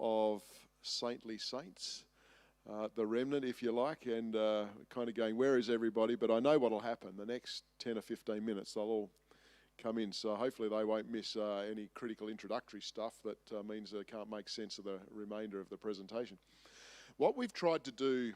of saintly saints, the remnant, if you like, and kind of going, where is everybody? But I know what will happen. The next 10 or 15 minutes, they'll all come in, so hopefully they won't miss any critical introductory stuff that means they can't make sense of the remainder of the presentation. What we've tried to do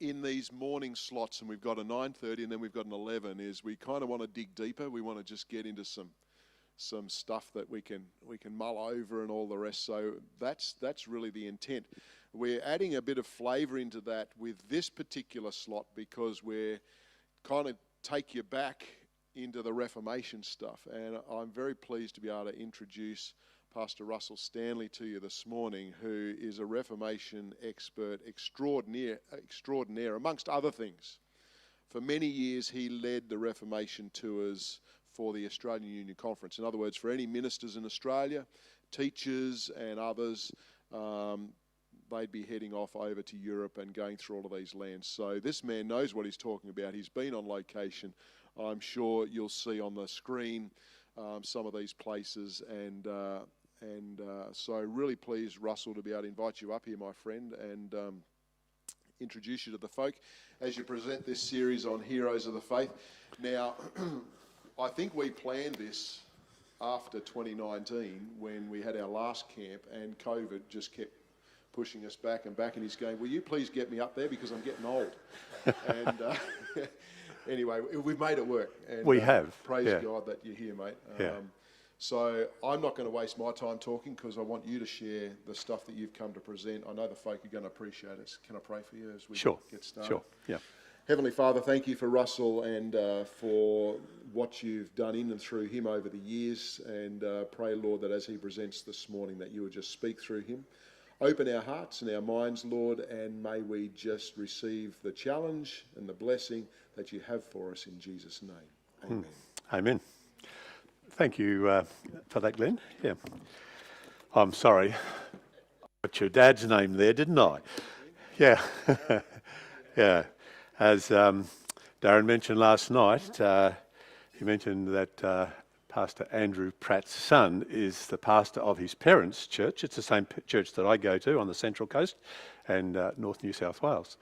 in these morning slots, and we've got a 9:30 and then we've got an 11, is we kind of want to dig deeper. We want to just get into some stuff that we can mull over and all the rest. So that's really the intent. We're adding a bit of flavour into that with this particular slot because we're kind of take you back into the Reformation stuff. And I'm very pleased to be able to introduce Pastor Russel Stanley to you this morning, who is a Reformation expert extraordinaire, amongst other things. For many years, he led the Reformation tours for the Australian Union Conference. In other words, for any ministers in Australia, teachers and others, they'd be heading off over to Europe and going through all of these lands. So this man knows what he's talking about. He's been on location. I'm sure you'll see on the screen some of these places, and so really pleased, Russell, to be able to invite you up here, my friend, and introduce you to the folk as you present this series on Heroes of the Faith. Now, I think we planned this after 2019 when we had our last camp and COVID just kept pushing us back, and he's going, will you please get me up there because I'm getting old? And anyway, we've made it work. And, we have. Praise God that you're here, mate. So I'm not going to waste my time talking because I want you to share the stuff that you've come to present. I know the folk are going to appreciate it. Can I pray for you as we get started? Sure, yeah. Heavenly Father, thank you for Russell and for what you've done in and through him over the years, and pray, Lord, that as he presents this morning that you would just speak through him. Open our hearts and our minds, Lord, and may we just receive the challenge and the blessing that you have for us in Jesus' name. Amen. Amen. Thank you for that, Glenn. Yeah. I'm sorry. I put your dad's name there, didn't I? Yeah. Yeah. As Darren mentioned last night, he mentioned that Pastor Andrew Pratt's son is the pastor of his parents' church. It's the same church that I go to on the Central Coast and North New South Wales.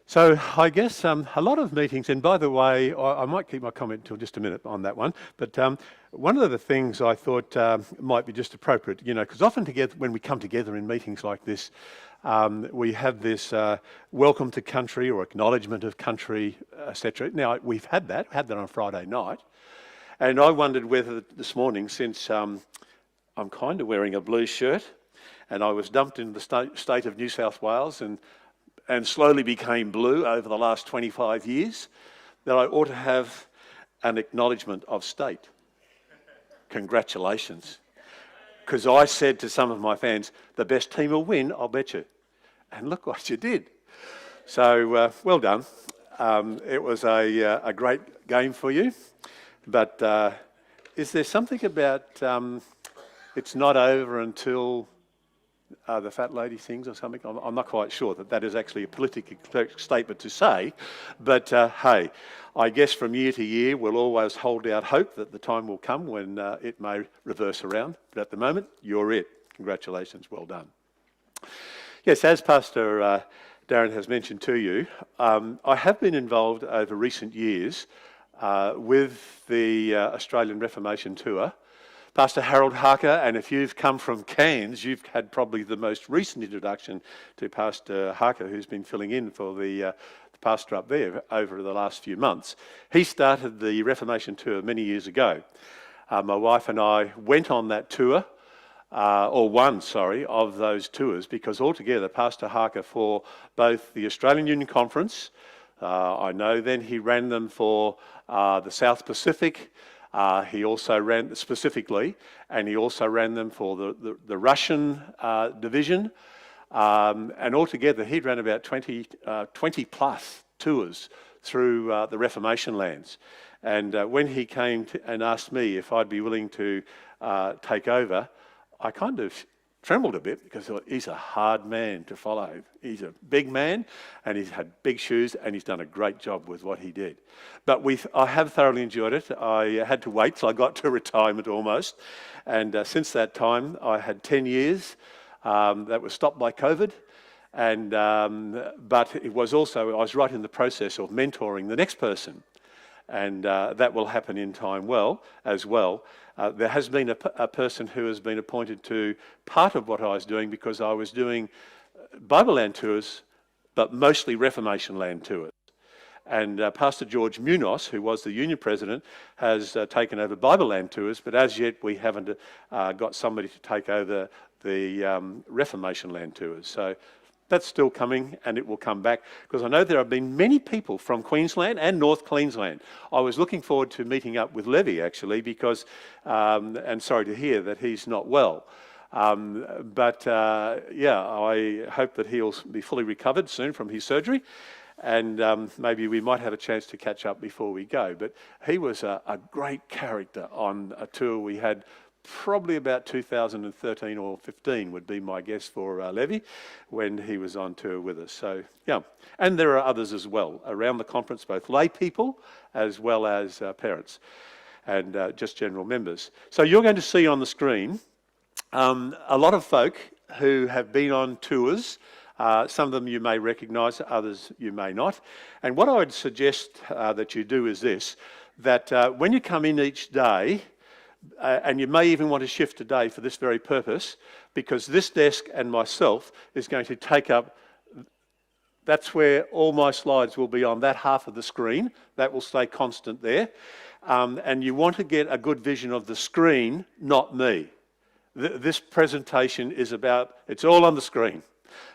So I guess a lot of meetings, and by the way, I might keep my comment until just a minute on that one, but one of the things I thought might be just appropriate, because often together when we come together in meetings like this, we have this welcome to country or acknowledgement of country, etc. Now, we've had that on Friday night. And I wondered whether this morning, since I'm kind of wearing a blue shirt and I was dumped in the state of New South Wales and slowly became blue over the last 25 years, that I ought to have an acknowledgement of state. Congratulations. Because I said to some of my fans, the best team will win, I'll bet you. And look what you did. So, well done. It was a great game for you. But is there something about it's not over until the fat lady sings or something? I'm not quite sure that is actually a politically correct statement to say. But hey, I guess from year to year we'll always hold out hope that the time will come when it may reverse around. But at the moment, you're it. Congratulations, well done. Yes, as Pastor Darren has mentioned to you, I have been involved over recent years with the Australian Reformation Tour. Pastor Harold Harker, and if you've come from Cairns, you've had probably the most recent introduction to Pastor Harker, who's been filling in for the pastor up there over the last few months. He started the Reformation Tour many years ago. My wife and I went on that tour, of those tours, because altogether Pastor Harker, for both the Australian Union Conference, I know then he ran them for the South Pacific. He also ran specifically, and he also ran them for the Russian division. And altogether, he ran about 20 plus tours through the Reformation lands. And when he came and asked me if I'd be willing to take over, I kind of trembled a bit because I thought, he's a hard man to follow. He's a big man and he's had big shoes and he's done a great job with what he did. But I have thoroughly enjoyed it. I had to wait till I got to retirement almost. And since that time, I had 10 years that was stopped by COVID. And but it was also, I was right in the process of mentoring the next person. And that will happen in time as well. There has been a person who has been appointed to part of what I was doing, because I was doing Bible land tours, but mostly Reformation land tours. And Pastor George Munoz, who was the union president, has taken over Bible land tours, but as yet we haven't got somebody to take over the Reformation land tours. So that's still coming, and it will come back, because I know there have been many people from Queensland and North Queensland. I was looking forward to meeting up with Levy, actually, because, and sorry to hear that he's not well. Yeah, I hope that he'll be fully recovered soon from his surgery, and maybe we might have a chance to catch up before we go. But he was a great character on a tour we had. Probably about 2013 or 15 would be my guess for Levy when he was on tour with us. So, yeah. And there are others as well around the conference, both lay people as well as parents and just general members. So you're going to see on the screen a lot of folk who have been on tours. Some of them you may recognise, others you may not. And what I would suggest that you do is this, that when you come in each day, and you may even want to shift today for this very purpose, because this desk and myself is going to take up, that's where all my slides will be, on that half of the screen. That will stay constant there. And you want to get a good vision of the screen, not me. This presentation is about, it's all on the screen.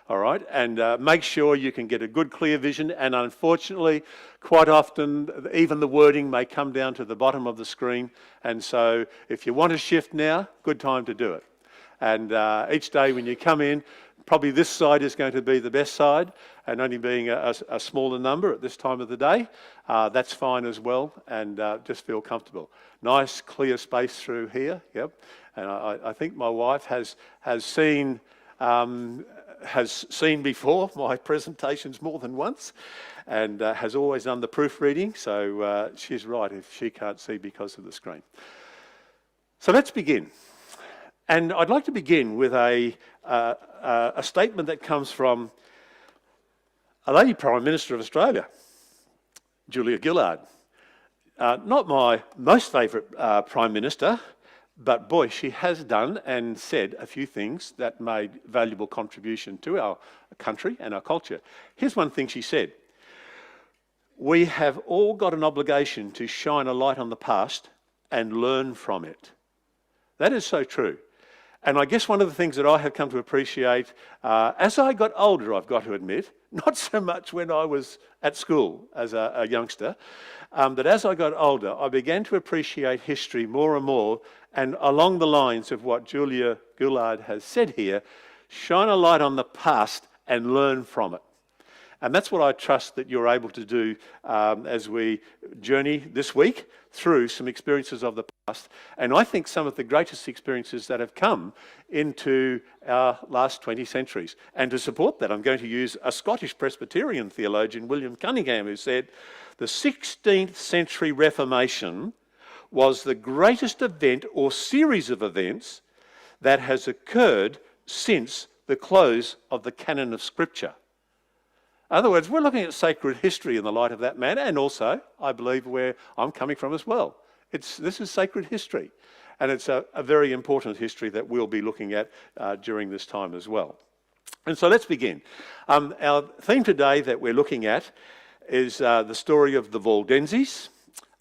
All right, and make sure you can get a good clear vision, and unfortunately quite often even the wording may come down to the bottom of the screen, and so if you want to shift now, good time to do it. And each day when you come in, probably this side is going to be the best side, and only being a smaller number at this time of the day, that's fine as well, and just feel comfortable. Nice clear space through here, yep. And I think my wife has seen before my presentations more than once, and has always done the proofreading, so she's right if she can't see because of the screen. So let's begin. And I'd like to begin with a statement that comes from a lady Prime Minister of Australia, Julia Gillard. Not my most favourite Prime Minister, but boy, she has done and said a few things that made valuable contribution to our country and our culture. Here's one thing she said. We have all got an obligation to shine a light on the past and learn from it. That is so true. And I guess one of the things that I have come to appreciate as I got older, I've got to admit, not so much when I was at school as a youngster, but as I got older, I began to appreciate history more and more, and along the lines of what Julia Gillard has said here, shine a light on the past and learn from it. And that's what I trust that you're able to do as we journey this week through some experiences of the past. And I think some of the greatest experiences that have come into our last 20 centuries. And to support that, I'm going to use a Scottish Presbyterian theologian, William Cunningham, who said, the 16th century Reformation was the greatest event or series of events that has occurred since the close of the canon of Scripture. In other words, we're looking at sacred history in the light of that man, and also, I believe, where I'm coming from as well. This is sacred history, and it's a very important history that we'll be looking at during this time as well. And so let's begin. Our theme today that we're looking at is the story of the Waldneses,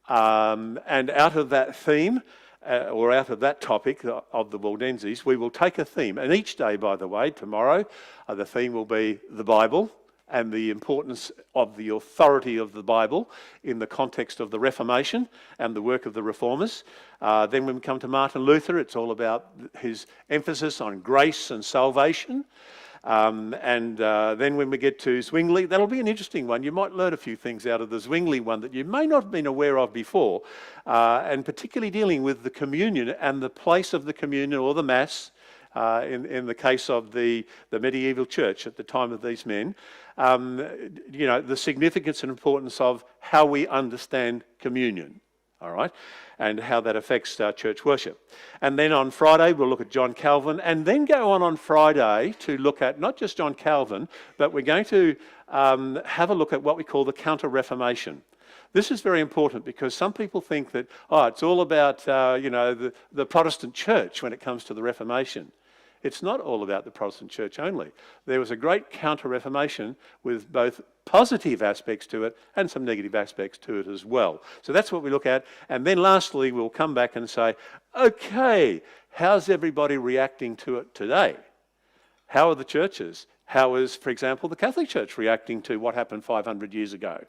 and out of that theme, or out of that topic of the Waldneses, we will take a theme. And each day, by the way, tomorrow, the theme will be the Bible, and the importance of the authority of the Bible in the context of the Reformation and the work of the Reformers. Then when we come to Martin Luther, it's all about his emphasis on grace and salvation. Then when we get to Zwingli, that'll be an interesting one. You might learn a few things out of the Zwingli one that you may not have been aware of before, and particularly dealing with the communion and the place of the communion or the Mass, in the case of the medieval church at the time of these men, the significance and importance of how we understand communion. all right, and how that affects church worship. And then on Friday, we'll look at John Calvin, and then go on Friday to look at not just John Calvin, but we're going to have a look at what we call the Counter-Reformation. This is very important because some people think that, it's all about, the Protestant church when it comes to the Reformation. It's not all about the Protestant church only. There was a great Counter-Reformation with both positive aspects to it and some negative aspects to it as well. So that's what we look at. And then lastly, we'll come back and say, okay, how's everybody reacting to it today? How are the churches? How is, for example, the Catholic Church reacting to what happened 500 years ago?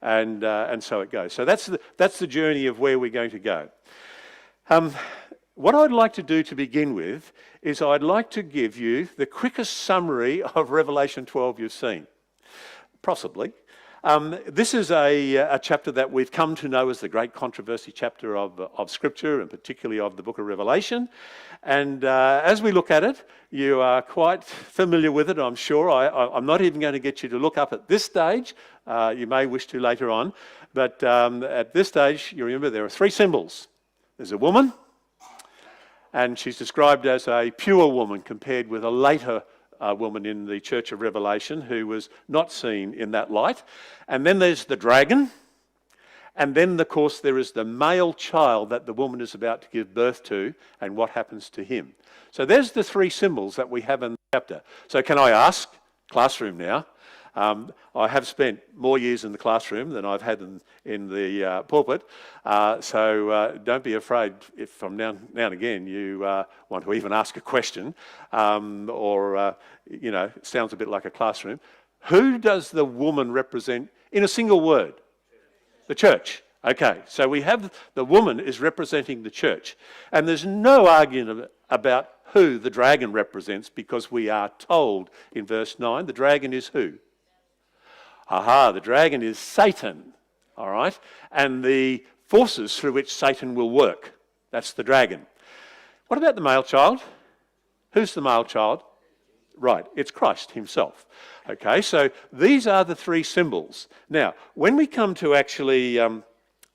And so it goes. So that's the journey of where we're going to go. What I'd like to do to begin with is I'd like to give you the quickest summary of Revelation 12 you've seen, possibly. This is a chapter that we've come to know as the great controversy chapter of Scripture, and particularly of the book of Revelation. And as we look at it, you are quite familiar with it, I'm sure. I'm not even going to get you to look up at this stage. You may wish to later on. But at this stage, you remember there are three symbols. There's a woman, and she's described as a pure woman compared with a later woman in the Church of Revelation who was not seen in that light. And then there's the dragon. And then, of course, there is the male child that the woman is about to give birth to and what happens to him. So there's the three symbols that we have in the chapter. So can I ask, classroom now, I have spent more years in the classroom than I've had in the pulpit, so don't be afraid if from now and again you want to even ask a question, it sounds a bit like a classroom. Who does the woman represent in a single word? The church. Okay, so we have the woman is representing the church, and there's no argument about who the dragon represents because we are told in verse 9 the dragon is who? The dragon is Satan, all right? And the forces through which Satan will work. That's the dragon. What about the male child? Who's the male child? Right, it's Christ himself. Okay, so these are the three symbols. Now, when we come to actually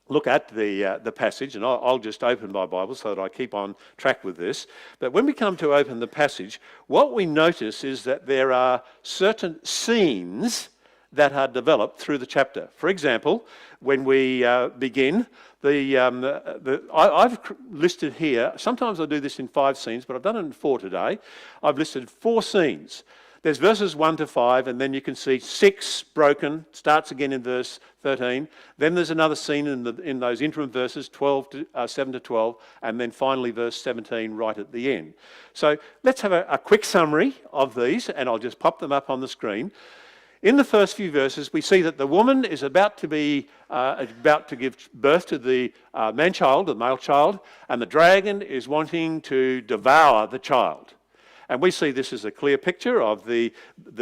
look at the passage, and I'll just open my Bible so that I keep on track with this, but when we come to open the passage, what we notice is that there are certain scenes that are developed through the chapter. For example, when we begin, I've listed here, sometimes I do this in 5 scenes, but I've done it in 4 today. I've listed 4 scenes. There's verses 1 to 5, and then you can see 6 broken, starts again in verse 13. Then there's another scene in those interim verses, 7 to 12, and then finally verse 17 right at the end. So let's have a quick summary of these, and I'll just pop them up on the screen. In the first few verses, we see that the woman is about to give birth to the man-child, the male child, and the dragon is wanting to devour the child. And we see this as a clear picture of the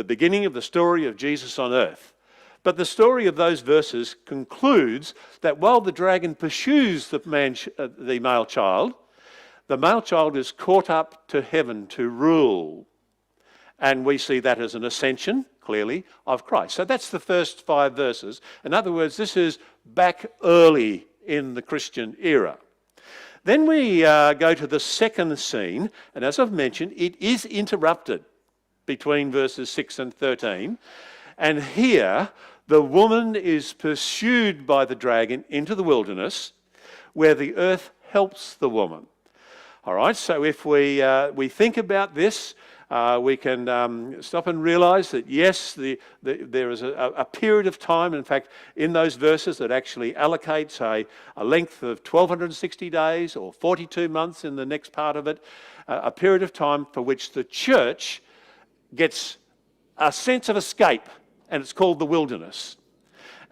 beginning of the story of Jesus on earth. But the story of those verses concludes that while the dragon pursues the male child, the male child is caught up to heaven to rule. And we see that as an ascension, clearly, of Christ. So that's the first 5 verses. In other words, this is back early in the Christian era. Then we go to the second scene, and as I've mentioned, it is interrupted between verses 6 and 13. And here, the woman is pursued by the dragon into the wilderness, where the earth helps the woman. All right, so if we think about this, we can stop and realise that, yes, there is a period of time, in fact, in those verses that actually allocates a length of 1,260 days or 42 months in the next part of it, a period of time for which the church gets a sense of escape, and it's called the wilderness.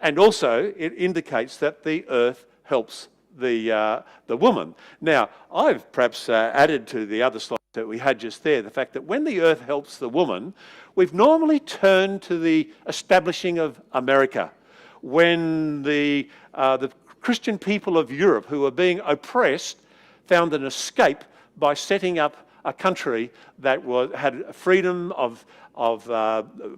And also, it indicates that the earth helps the woman. Now, I've perhaps added to the other slide that we had just there, the fact that when the earth helps the woman, we've normally turned to the establishing of America. When the Christian people of Europe who were being oppressed found an escape by setting up a country that had freedom of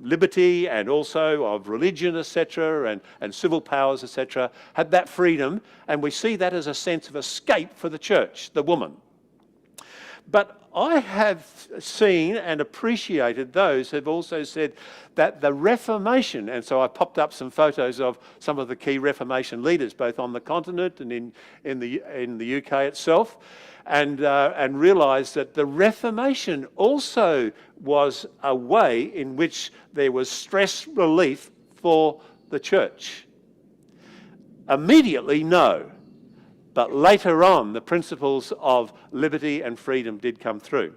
liberty and also of religion, etc., and civil powers, etc., had that freedom, and we see that as a sense of escape for the church, the woman. But I have seen and appreciated those who've also said that the Reformation, and so I popped up some photos of some of the key Reformation leaders, both on the continent and in the UK itself, and realised that the Reformation also was a way in which there was stress relief for the church. Immediately, no. But later on, the principles of liberty and freedom did come through.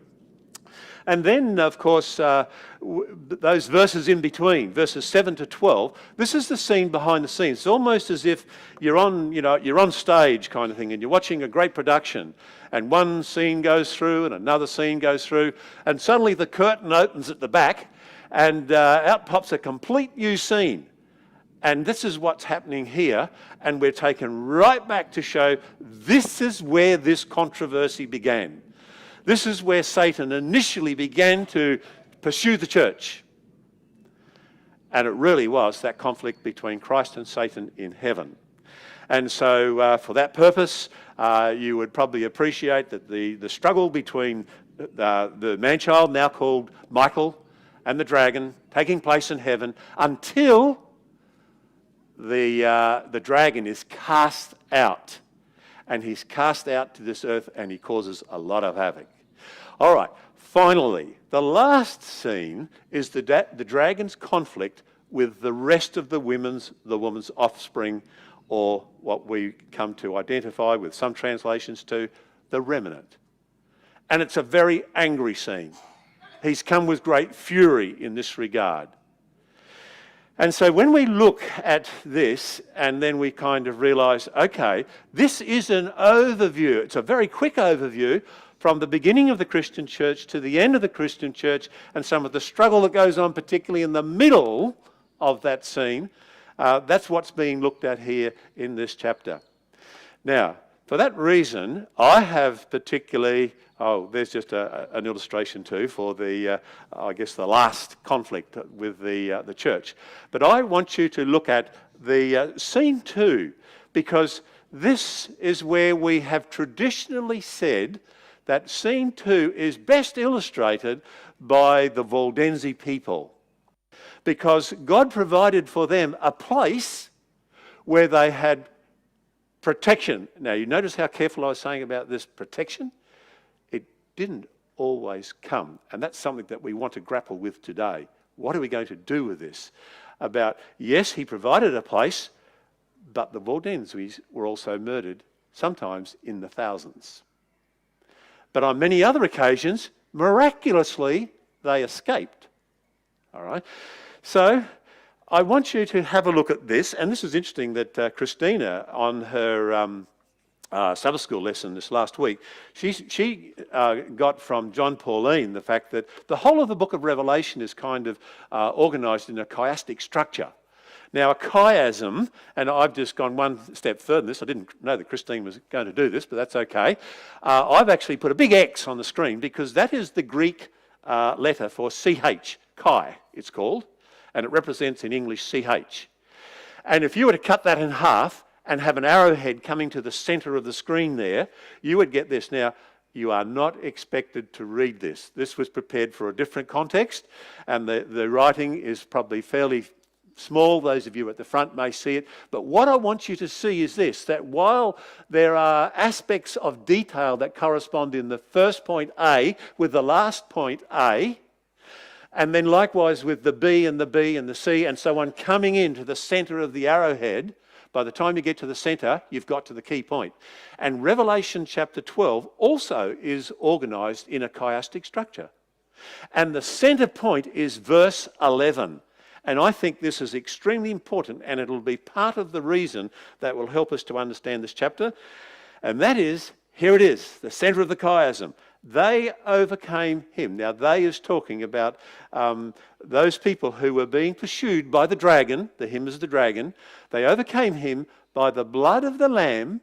And then, of course, those verses in between, verses 7 to 12, this is the scene behind the scenes. It's almost as if you're on stage kind of thing, and you're watching a great production, and one scene goes through and another scene goes through, and suddenly the curtain opens at the back, and out pops a complete new scene. And this is what's happening here, and we're taken right back to show this is where this controversy began. This is where Satan initially began to pursue the church. And it really was that conflict between Christ and Satan in heaven. And so for that purpose, you would probably appreciate that the struggle between the man-child, now called Michael, and the dragon, taking place in heaven until the dragon is cast out, and he's cast out to this earth, and he causes a lot of havoc. All right, finally, the last scene is the dragon's conflict with the rest of the woman's offspring, or what we come to identify with some translations to the remnant. And it's a very angry scene. He's come with great fury in this regard. And so when we look at this, and then we kind of realise, okay, this is an overview. It's a very quick overview from the beginning of the Christian church to the end of the Christian church, and some of the struggle that goes on, particularly in the middle of that scene. That's what's being looked at here in this chapter. Now, for that reason, I have particularly... Oh, there's just an illustration too for the, I guess, the last conflict with the church. But I want you to look at the scene 2, because this is where we have traditionally said that scene 2 is best illustrated by the Waldneses people, because God provided for them a place where they had protection. Now, you notice how careful I was saying about this protection? Didn't always come. And that's something that we want to grapple with today. What are we going to do with this? About, yes, he provided a place, but the Waldneses were also murdered, sometimes in the thousands. But on many other occasions, miraculously, they escaped. All right? So I want you to have a look at this. And this is interesting that Christina, on her... Sabbath school lesson this last week, she got from John Pauline the fact that the whole of the book of Revelation is kind of organised in a chiastic structure. Now, a chiasm, and I've just gone one step further than this. I didn't know that Christine was going to do this, but that's okay. I've actually put a big X on the screen because that is the Greek letter for CH, chi it's called, and it represents in English CH. And if you were to cut that in half, and have an arrowhead coming to the centre of the screen there, you would get this. Now, you are not expected to read this. This was prepared for a different context, and the writing is probably fairly small. Those of you at the front may see it. But what I want you to see is this, that while there are aspects of detail that correspond in the first point A with the last point A, and then likewise with the B and the C and so on coming into the centre of the arrowhead, by the time you get to the centre, you've got to the key point. And Revelation chapter 12 also is organised in a chiastic structure. And the centre point is verse 11. And I think this is extremely important, and it'll be part of the reason that will help us to understand this chapter. And that is, here it is, the centre of the chiasm. They overcame him. Now, they is talking about those people who were being pursued by the dragon. The him is the dragon. They overcame him by the blood of the Lamb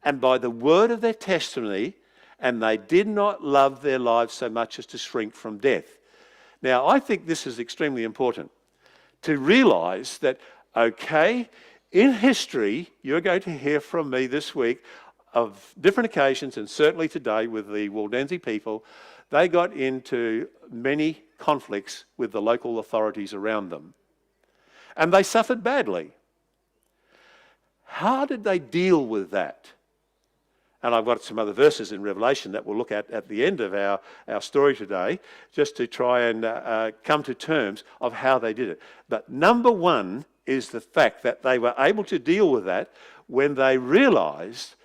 and by the word of their testimony, and they did not love their lives so much as to shrink from death. Now, I think this is extremely important to realise that, okay, in history, you're going to hear from me this week of different occasions, and certainly today with the Waldneses people, they got into many conflicts with the local authorities around them. And they suffered badly. How did they deal with that? And I've got some other verses in Revelation that we'll look at the end of our story today, just to try and come to terms of how they did it. But number one is the fact that they were able to deal with that when they realised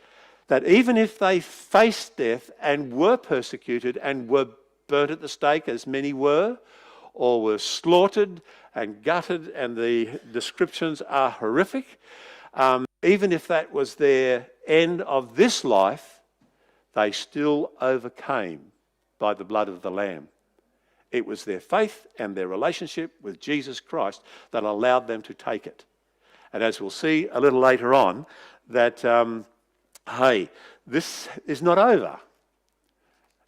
that even if they faced death and were persecuted and were burnt at the stake, as many were, or were slaughtered and gutted, and the descriptions are horrific, even if that was their end of this life, they still overcame by the blood of the Lamb. It was their faith and their relationship with Jesus Christ that allowed them to take it. And as we'll see a little later on, that, hey, this is not over.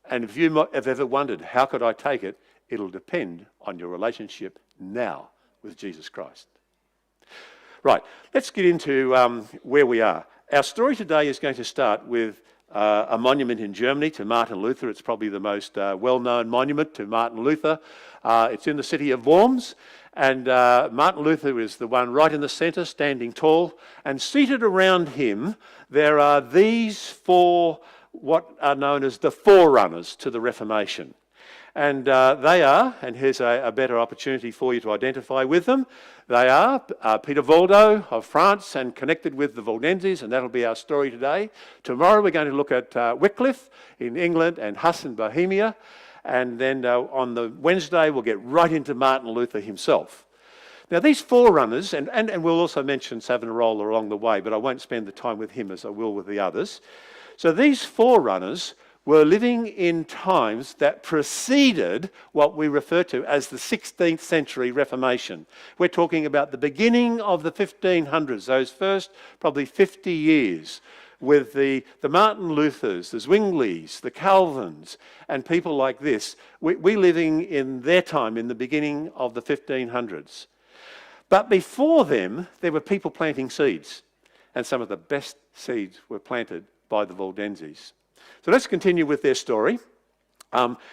And if you have ever wondered, how could I take it? It'll depend on your relationship now with Jesus Christ. Right, let's get into where we are. Our story today is going to start with a monument in Germany to Martin Luther. It's probably the most well-known monument to Martin Luther. It's in the city of Worms, and Martin Luther is the one right in the centre, standing tall, and seated around him there are these four, what are known as the forerunners to the Reformation. And they are, and here's a better opportunity for you to identify with them, they are Peter Valdo of France and connected with the Waldneses, and that'll be our story today. Tomorrow we're going to look at Wycliffe in England and Huss in Bohemia, and then on the Wednesday we'll get right into Martin Luther himself. Now these forerunners, and we'll also mention Savonarola along the way, but I won't spend the time with him as I will with the others. So these forerunners were living in times that preceded what we refer to as the 16th century Reformation. We're talking about the beginning of the 1500s, those first probably 50 years, with the Martin Luthers, the Zwinglies, the Calvins, and people like this. We're living in their time, in the beginning of the 1500s. But before them, there were people planting seeds, and some of the best seeds were planted by the Waldneses. So let's continue with their story.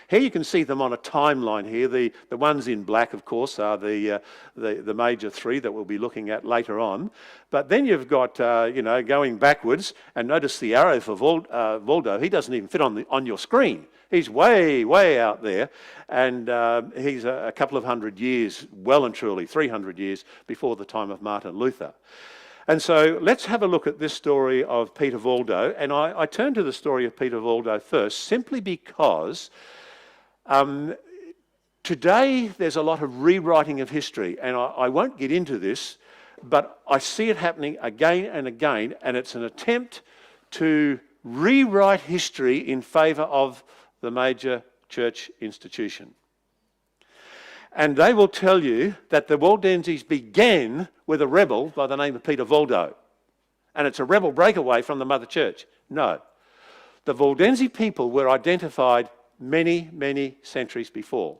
Here you can see them on a timeline here. The ones in black, of course, are the major three that we'll be looking at later on. But then you've got, going backwards, and notice the arrow for Valdo. He doesn't even fit on your screen. He's way, way out there, and he's a couple of hundred years, well and truly 300 years before the time of Martin Luther. And so let's have a look at this story of Peter Valdo. And I turn to the story of Peter Valdo first, simply because today there's a lot of rewriting of history. And I won't get into this, but I see it happening again and again. And it's an attempt to rewrite history in favour of the major church institution. And they will tell you that the Waldneses began with a rebel by the name of Peter Valdo. And it's a rebel breakaway from the mother church. No. The Waldnese people were identified many, many centuries before.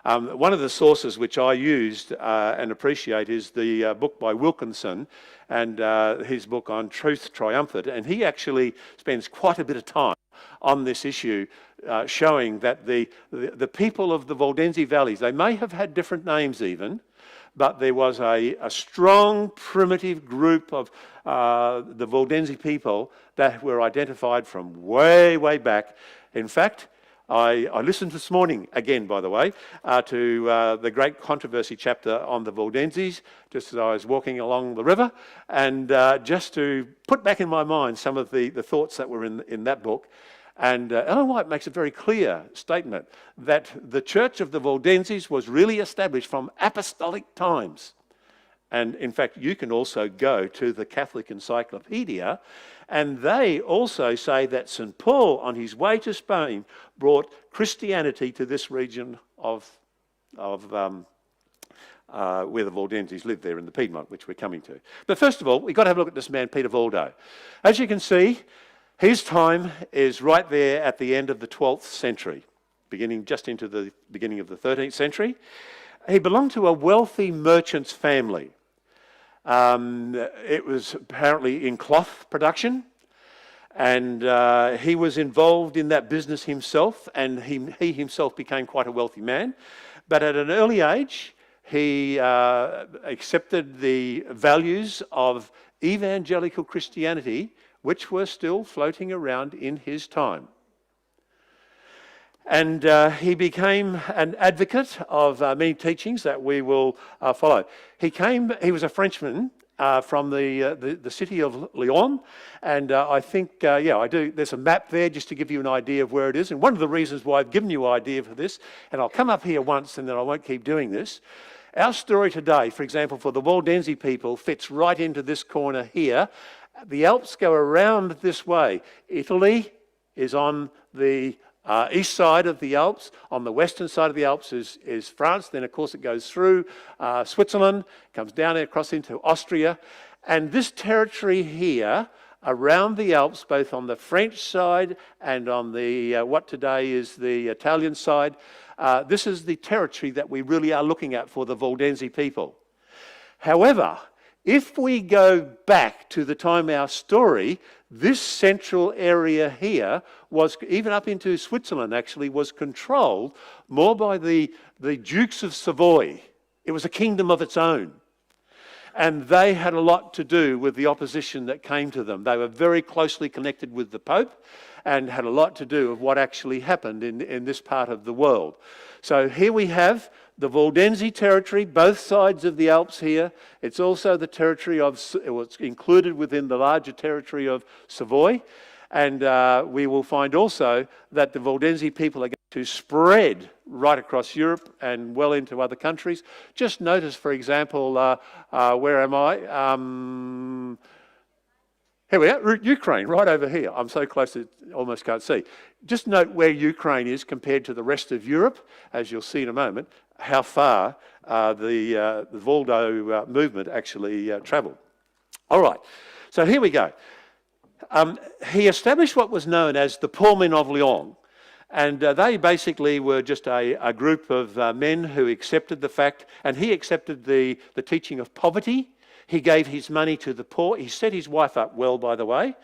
One of the sources which I used and appreciate is the book by Wilkinson and his book on Truth Triumphant. And he actually spends quite a bit of time on this issue, showing that the people of the Waldnese valleys, they may have had different names even, but there was a strong primitive group of the Waldnese people that were identified from way, way back. In fact, I listened this morning, again by the way, to the Great Controversy chapter on the Waldneses, just as I was walking along the river, and just to put back in my mind some of the thoughts that were in that book. And Ellen White makes a very clear statement that the Church of the Waldneses was really established from apostolic times. And in fact, you can also go to the Catholic Encyclopedia, and they also say that St. Paul, on his way to Spain, brought Christianity to this region of where the Waldneses lived there in the Piedmont, which we're coming to. But first of all, we've got to have a look at this man, Peter Valdo. As you can see, His time is right there at the end of the 12th century, beginning just into the beginning of the 13th century. He belonged to a wealthy merchant's family. It was apparently in cloth production, and he was involved in that business himself, and he himself became quite a wealthy man. But at an early age, he accepted the values of evangelical Christianity, which were still floating around in his time. And he became an advocate of many teachings that we will follow. He was a Frenchman from the city of Lyon, and I think, I do. There's a map there just to give you an idea of where it is. And one of the reasons why I've given you an idea for this, and I'll come up here once and then I won't keep doing this. Our story today, for example, for the Waldneses people, fits right into this corner here. The Alps go around this way. Italy is on the east side of the Alps. On the western side of the Alps is France. Then, of course, it goes through Switzerland, comes down across into Austria. And this territory here, around the Alps, both on the French side and on the what today is the Italian side, this is the territory that we really are looking at for the Waldneses people. However, if we go back to the time of our story, this central area here was, even up into Switzerland actually, was controlled more by the Dukes of Savoy. It was a kingdom of its own. And they had a lot to do with the opposition that came to them. They were very closely connected with the Pope and had a lot to do with what actually happened in this part of the world. So here we have the Waldense territory, both sides of the Alps here. It's also the territory of, it's included within the larger territory of Savoy. And we will find also that the Waldense people are going to spread right across Europe and well into other countries. Just notice, for example, where am I? Here we are, Ukraine, right over here. I'm so close that I almost can't see. Just note where Ukraine is compared to the rest of Europe, as you'll see in a moment, how far the Waldo movement actually travelled. All right, so here we go. He established what was known as the Poor Men of Lyon. And they basically were just a group of men who accepted the fact, and he accepted the teaching of poverty. He gave his money to the poor. He set his wife up well, by the way.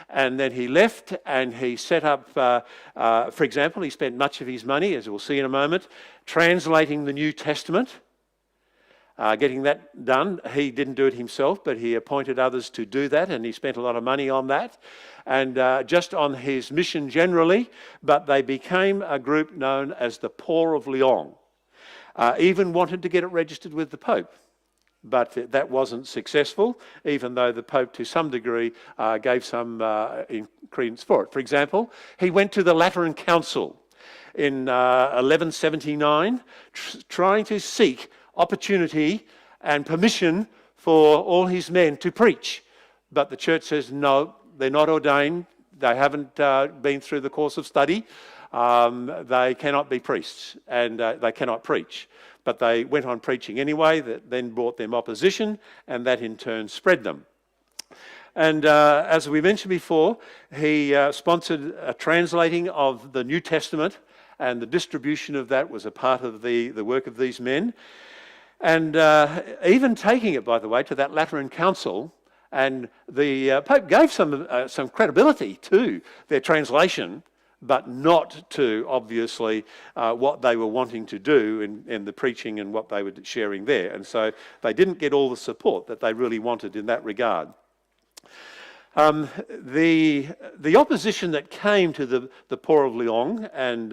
And then he left and he set up, for example, he spent much of his money, as we'll see in a moment, translating the New Testament, getting that done. He didn't do it himself, but he appointed others to do that, and he spent a lot of money on that, and just on his mission generally. But they became a group known as the Poor of Lyon. Even wanted to get it registered with the Pope, but that wasn't successful, even though the Pope, to some degree, gave some credence for it. For example, he went to the Lateran Council in 1179, trying to seek opportunity and permission for all his men to preach. But the church says, no, they're not ordained, they haven't been through the course of study, they cannot be priests, and they cannot preach. But they went on preaching anyway. That then brought them opposition, and that in turn spread them. And as we mentioned before, he sponsored a translating of the New Testament, and the distribution of that was a part of the work of these men. And even taking it, by the way, to that Lateran Council, and the Pope gave some credibility to their translation, but not to, obviously, what they were wanting to do in the preaching and what they were sharing there. And so they didn't get all the support that they really wanted in that regard. The opposition that came to the Poor of Lyon and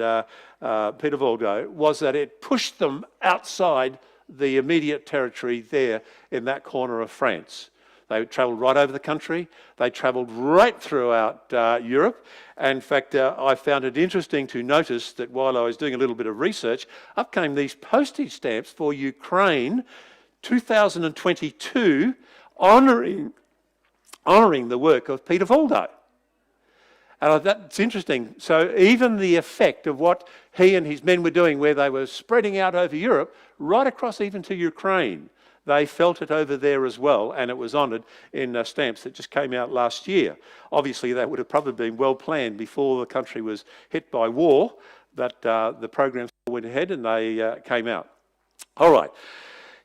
Peter Waldo was that it pushed them outside the immediate territory there in that corner of France. They travelled right over the country. They travelled right throughout Europe. In fact, I found it interesting to notice that while I was doing a little bit of research, up came these postage stamps for Ukraine 2022 honouring the work of Peter Waldo. And that's interesting. So even the effect of what he and his men were doing, where they were spreading out over Europe, right across even to Ukraine, they felt it over there as well, and it was honoured in stamps that just came out last year. Obviously, that would have probably been well planned before the country was hit by war, but the programs went ahead and they came out. All right.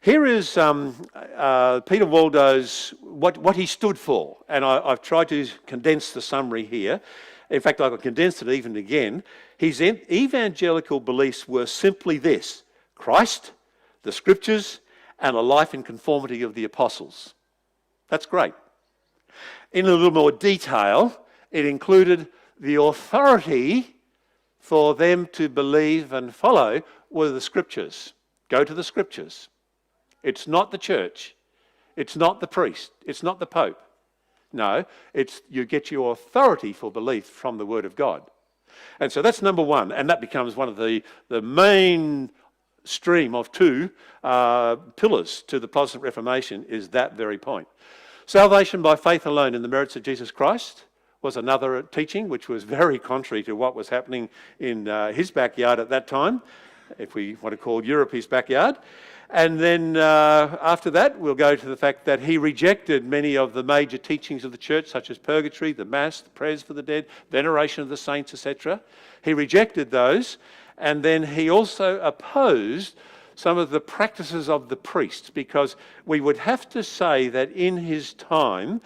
Here is Peter Waldo's, what he stood for, and I've tried to condense the summary here. In fact, I've condensed it even again. His evangelical beliefs were simply this: Christ, the Scriptures, and a life in conformity of the apostles. That's great. In a little more detail, it included the authority for them to believe and follow were the Scriptures. Go to the Scriptures. It's not the church. It's not the priest. It's not the Pope. No, it's you get your authority for belief from the Word of God. And so that's number one, and that becomes one of the main stream of two pillars to the Protestant Reformation, is that very point. Salvation by faith alone in the merits of Jesus Christ was another teaching which was very contrary to what was happening in his backyard at that time, if we want to call Europe his backyard. And then after that, we'll go to the fact that he rejected many of the major teachings of the church, such as purgatory, the Mass, the prayers for the dead, veneration of the saints, etc. He rejected those, and then he also opposed some of the practices of the priests, because we would have to say that in his time,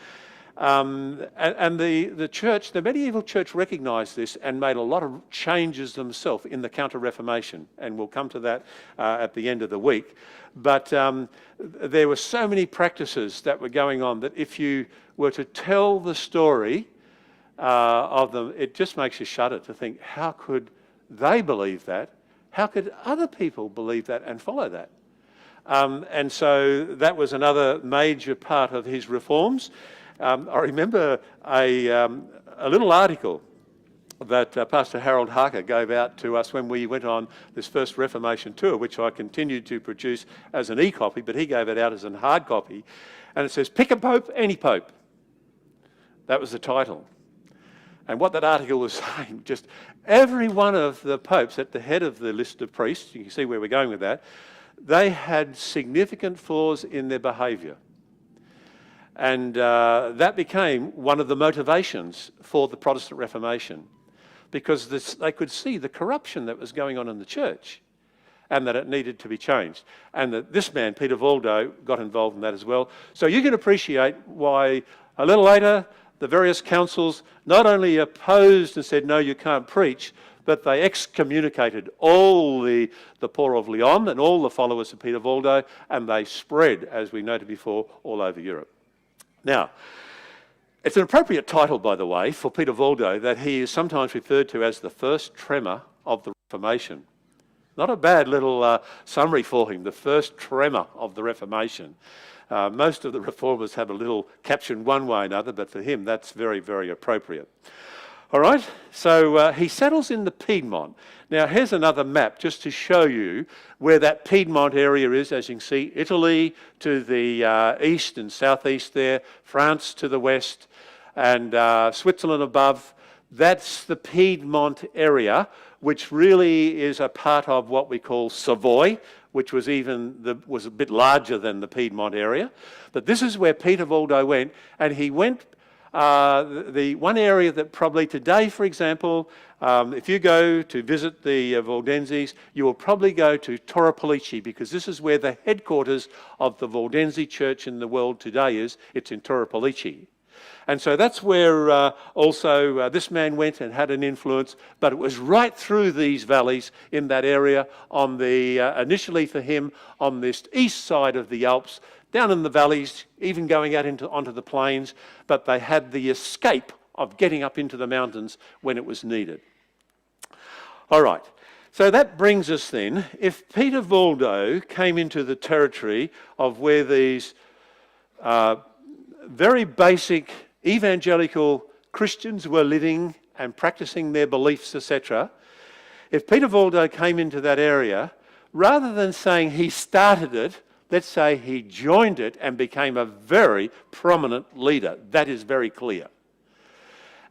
and the church, the medieval church recognised this and made a lot of changes themselves in the Counter-Reformation, and we'll come to that at the end of the week. But there were so many practices that were going on that if you were to tell the story of them, it just makes you shudder to think, how could they believe that? How could other people believe that and follow that? And so that was another major part of his reforms. I remember a little article that Pastor Harold Harker gave out to us when we went on this first Reformation tour, which I continued to produce as an e-copy, but he gave it out as a hard copy. And it says, "Pick a Pope, any Pope." That was the title. And what that article was saying, just every one of the popes at the head of the list of priests, you can see where we're going with that, they had significant flaws in their behaviour. And that became one of the motivations for the Protestant Reformation, because they could see the corruption that was going on in the church and that it needed to be changed. And that this man, Peter Waldo, got involved in that as well. So you can appreciate why a little later the various councils not only opposed and said, no, you can't preach, but they excommunicated all the poor of Lyon and all the followers of Peter Waldo, and they spread, as we noted before, all over Europe. Now, it's an appropriate title, by the way, for Peter Waldo, that he is sometimes referred to as the first tremor of the Reformation. Not a bad little summary for him, the first tremor of the Reformation. Most of the reformers have a little caption one way or another, but for him that's very, very appropriate. All right, so he settles in the Piedmont. Now here's another map just to show you where that Piedmont area is. As you can see, Italy to the east and southeast there, France to the west, and Switzerland above. That's the Piedmont area, which really is a part of what we call Savoy, which was was a bit larger than the Piedmont area. But this is where Peter Waldo went, and he went the one area that probably today, for example, if you go to visit the Waldneses, you will probably go to Torre Pellice, because this is where the headquarters of the Waldense church in the world today is. It's in Torre Pellice. And so that's where also this man went and had an influence, but it was right through these valleys in that area on the, initially for him, on this east side of the Alps, down in the valleys, even going out onto the plains, but they had the escape of getting up into the mountains when it was needed. All right, so that brings us then, if Peter Waldo came into the territory of where these very basic evangelical Christians were living and practicing their beliefs, etc., if Peter Waldo came into that area, rather than saying he started it, let's say he joined it and became a very prominent leader. That is very clear.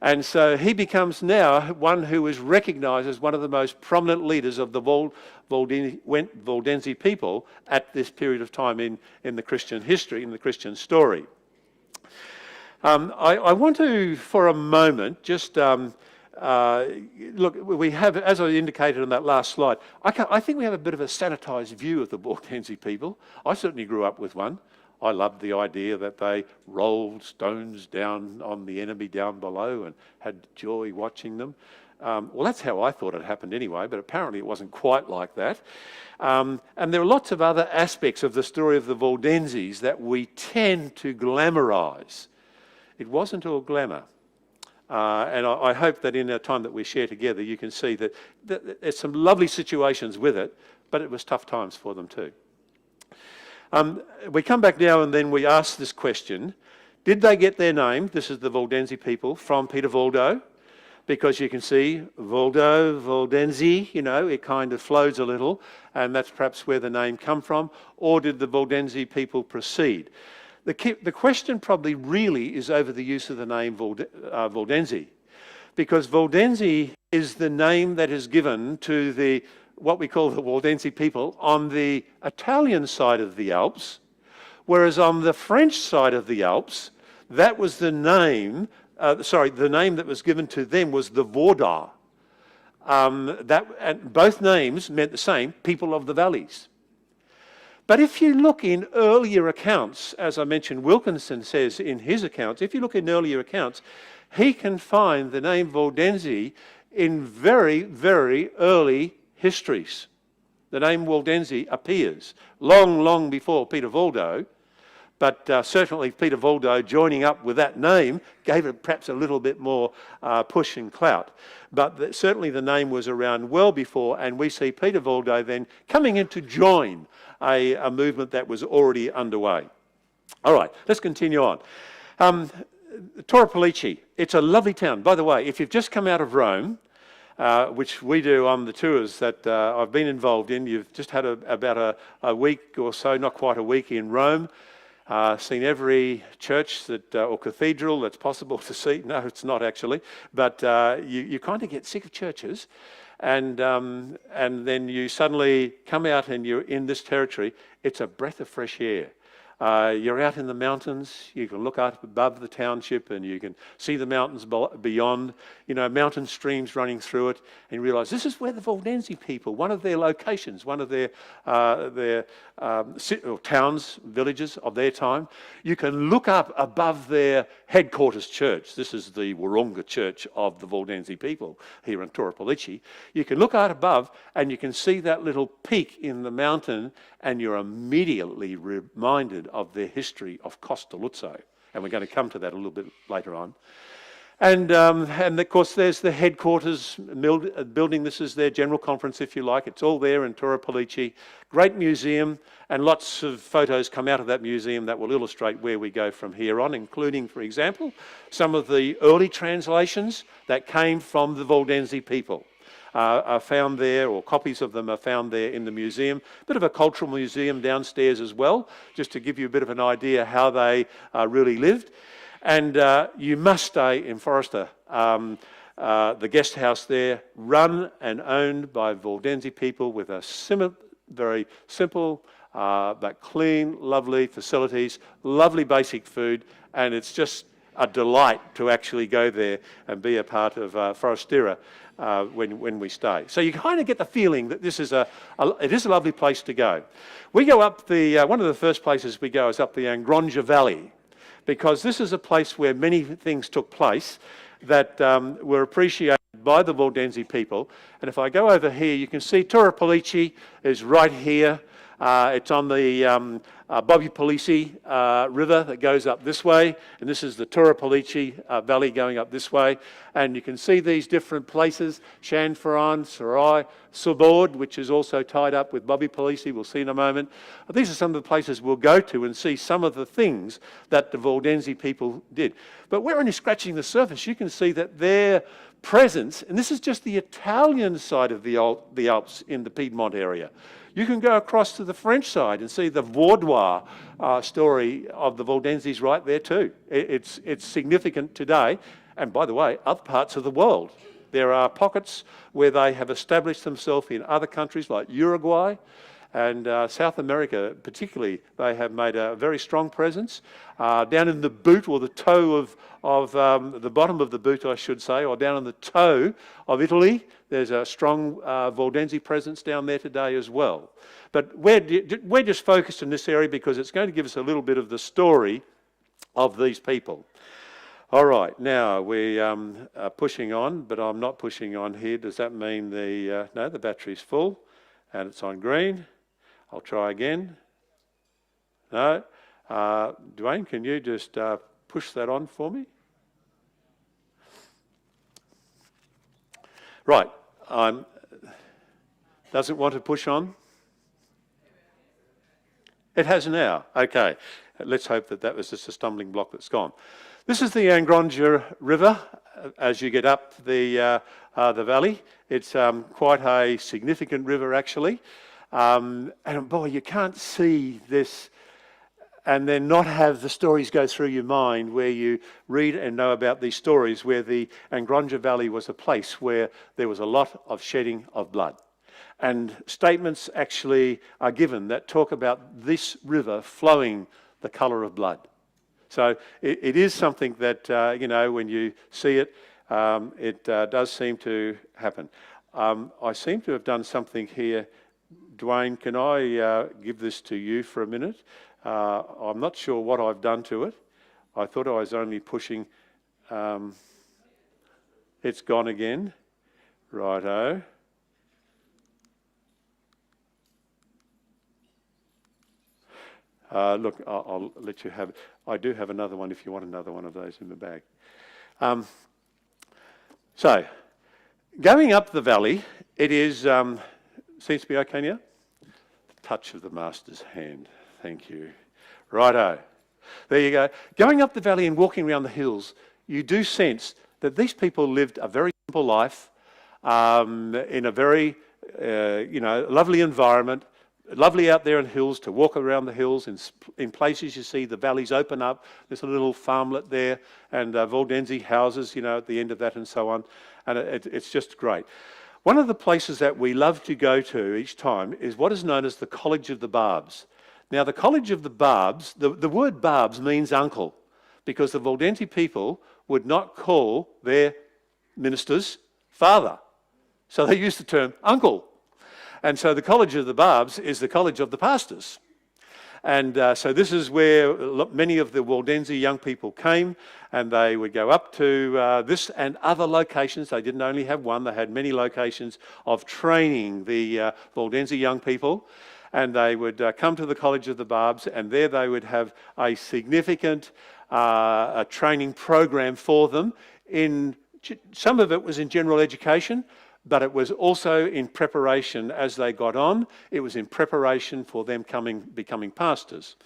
And so he becomes now one who is recognised as one of the most prominent leaders of the Waldense people at this period of time in the Christian history, in the Christian story. I want to, for a moment, just look, we have, as I indicated on that last slide, I think we have a bit of a sanitised view of the Waldense people. I certainly grew up with one. I loved the idea that they rolled stones down on the enemy down below and had joy watching them. Well, that's how I thought it happened anyway, but apparently it wasn't quite like that. And there are lots of other aspects of the story of the Waldenses that we tend to glamorise. It wasn't all glamour. And I hope that in our time that we share together, you can see that there's some lovely situations with it, but it was tough times for them too. We come back now and then we ask this question, did they get their name, this is the Waldense people, from Peter Waldo? Because you can see Waldo, Waldense, you know, it kind of flows a little, and that's perhaps where the name come from. Or did the Waldense people proceed? The question probably really is over the use of the name Waldense, because Waldense is the name that is given to what we call the Waldense people on the Italian side of the Alps, whereas on the French side of the Alps, that was the name, the name that was given to them was the Vaudois. And both names meant the same, people of the valleys. But if you look in earlier accounts, as I mentioned, Wilkinson says in his accounts, if you look in earlier accounts, he can find the name Waldense in very, very early histories. The name Waldense appears long, long before Peter Waldo, but certainly Peter Waldo joining up with that name gave it perhaps a little bit more push and clout. But certainly the name was around well before, and we see Peter Waldo then coming in to join a movement that was already underway. All right, let's continue on. Torripolice, it's a lovely town. By the way, if you've just come out of Rome, which we do on the tours that I've been involved in, you've just had about a week or so, not quite a week in Rome, seen every church or cathedral that's possible to see. No, it's not actually, but you kind of get sick of churches, and then you suddenly come out and you're in this territory. It's a breath of fresh air. You're out in the mountains, you can look up above the township and you can see the mountains beyond, you know, mountain streams running through it, and you realise this is where the Waldense people, one of their locations, one of their towns, villages of their time. You can look up above their headquarters church. This is the Wahroonga church of the Waldense people here in Torripolice. You can look out above and you can see that little peak in the mountain, and you're immediately reminded of their history of Costelluzzo. And we're going to come to that a little bit later on. And of course, there's the headquarters building. This is their general conference, if you like. It's all there in Torripolice. Great museum, and lots of photos come out of that museum that will illustrate where we go from here on, including, for example, some of the early translations that came from the Waldense people. Are found there, or copies of them are found there in the museum. Bit of a cultural museum downstairs as well, just to give you a bit of an idea how they really lived. And you must stay in Forrester, the guest house there, run and owned by Waldense people with a very simple but clean, lovely facilities, lovely basic food, and it's just a delight to actually go there and be a part of Forastera when we stay. So you kind of get the feeling that this is it is a lovely place to go. We go up one of the first places we go is up the Angronja Valley, because this is a place where many things took place that were appreciated by the Waldense people. And if I go over here, you can see Torripolice is right here. It's on the Bobby Police river that goes up this way, and this is the Torripolice valley going up this way. And you can see these different places, Shanfaran, Sarai, Subord, which is also tied up with Bobby Police, we'll see in a moment. These are some of the places we'll go to and see some of the things that the Waldense people did. But we're only scratching the surface. You can see that their presence, and this is just the Italian side of the Alps in the Piedmont area. You can go across to the French side and see the Vaudois story of the Waldenses right there too. It's significant today, and by the way, other parts of the world. There are pockets where they have established themselves in other countries like Uruguay and South America particularly. They have made a very strong presence. Down in the boot, or the toe of the bottom of the boot, I should say, or down on the toe of Italy, there's a strong Waldense presence down there today as well. But we're just focused in this area because it's going to give us a little bit of the story of these people. All right, now we are pushing on, but I'm not pushing on here. Does that mean no, the battery's full and it's on green? I'll try again. No. Dwayne, can you just push that on for me? Right. Does it want to push on? It has now. Okay. Let's hope that was just a stumbling block that's gone. This is the Angronja River as you get up the valley. It's quite a significant river, actually. And boy, you can't see this and then not have the stories go through your mind where you read and know about these stories where the Angronja Valley was a place where there was a lot of shedding of blood. And statements actually are given that talk about this river flowing the colour of blood. So it is something that, when you see it, it does seem to happen. I seem to have done something here. Dwayne, can I give this to you for a minute? I'm not sure what I've done to it. I thought I was only pushing. It's gone again. Righto. Look, I'll let you have it. I do have another one if you want another one of those in the bag. So, going up the valley, it is, seems to be okay now? The touch of the master's hand. Thank you. Righto. There you go. Going up the valley and walking around the hills, you do sense that these people lived a very simple life in a very, lovely environment. Lovely out there in hills, to walk around the hills. In places you see the valleys open up. There's a little farmlet there and Waldense houses, at the end of that and so on. And it's just great. One of the places that we love to go to each time is what is known as the College of the Barbs. Now, the College of the Barbs, the word Barbs means uncle, because the Waldense people would not call their ministers father. So they used the term uncle. And so the College of the Barbs is the College of the Pastors. And so this is where many of the Waldense young people came, and they would go up to this and other locations. They didn't only have one, they had many locations of training the Waldense young people. And they would come to the College of the Barbs, and there they would have a significant training program for them. Some of it was in general education, but it was also in preparation as they got on. It was in preparation for them becoming pastors.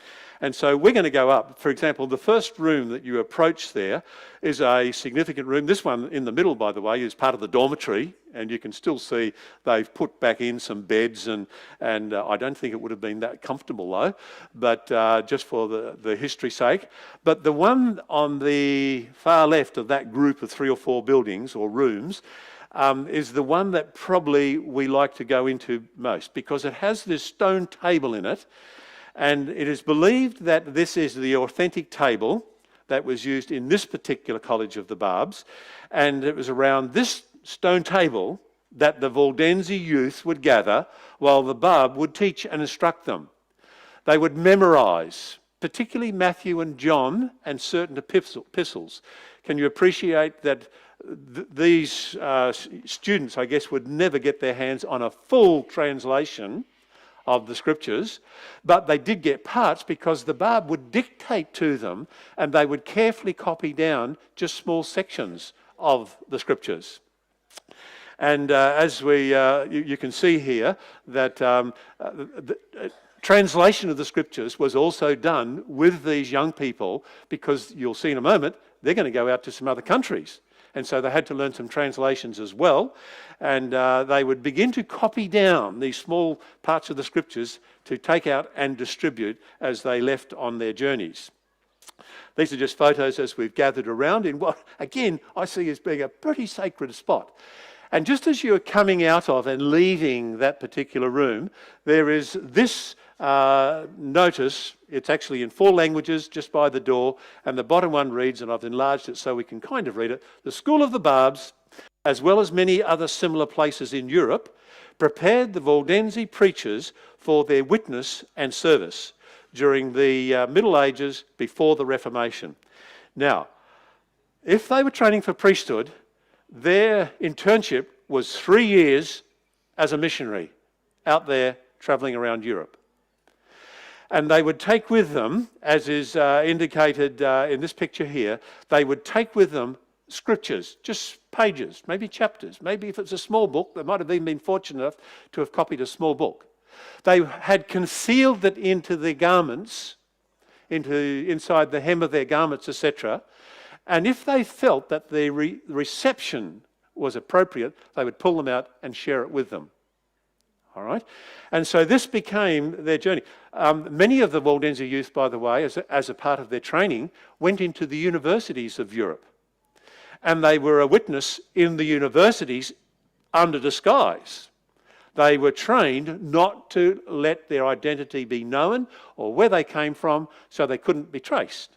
And so we're going to go up. For example, the first room that you approach there is a significant room. This one in the middle, by the way, is part of the dormitory, and you can still see they've put back in some beds, and I don't think it would have been that comfortable though, but just for the history's sake. But the one on the far left of that group of 3 or 4 buildings or rooms is the one that probably we like to go into most, because it has this stone table in it, and it is believed that this is the authentic table that was used in this particular College of the Barbs, and it was around this stone table that the Waldense youth would gather while the Barb would teach and instruct them. They would memorise, particularly Matthew and John and certain epistles. Can you appreciate that these students, I guess, would never get their hands on a full translation of the scriptures, but they did get parts because the Barb would dictate to them, and they would carefully copy down just small sections of the scriptures. And as you can see here, that the translation of the scriptures was also done with these young people, because you'll see in a moment, they're going to go out to some other countries. And so they had to learn some translations as well. And they would begin to copy down these small parts of the scriptures to take out and distribute as they left on their journeys. These are just photos as we've gathered around in what, again, I see as being a pretty sacred spot. And just as you're coming out of and leaving that particular room, there is this notice. It's actually in 4 languages just by the door, and the bottom one reads, and I've enlarged it so we can kind of read it, "The School of the Barbs, as well as many other similar places in Europe, prepared the Waldense preachers for their witness and service during the Middle Ages before the Reformation." Now, if they were training for priesthood, their internship was 3 years as a missionary out there travelling around Europe. And they would take with them, as is indicated in this picture here, they would take with them scriptures, just pages, maybe chapters. Maybe if it's a small book, they might have even been fortunate enough to have copied a small book. They had concealed it into their garments, inside the hem of their garments, etc. And if they felt that the reception was appropriate, they would pull them out and share it with them. All right? And so this became their journey. Many of the Waldense youth, by the way, as a part of their training, went into the universities of Europe. And they were a witness in the universities under disguise. They were trained not to let their identity be known or where they came from, so they couldn't be traced.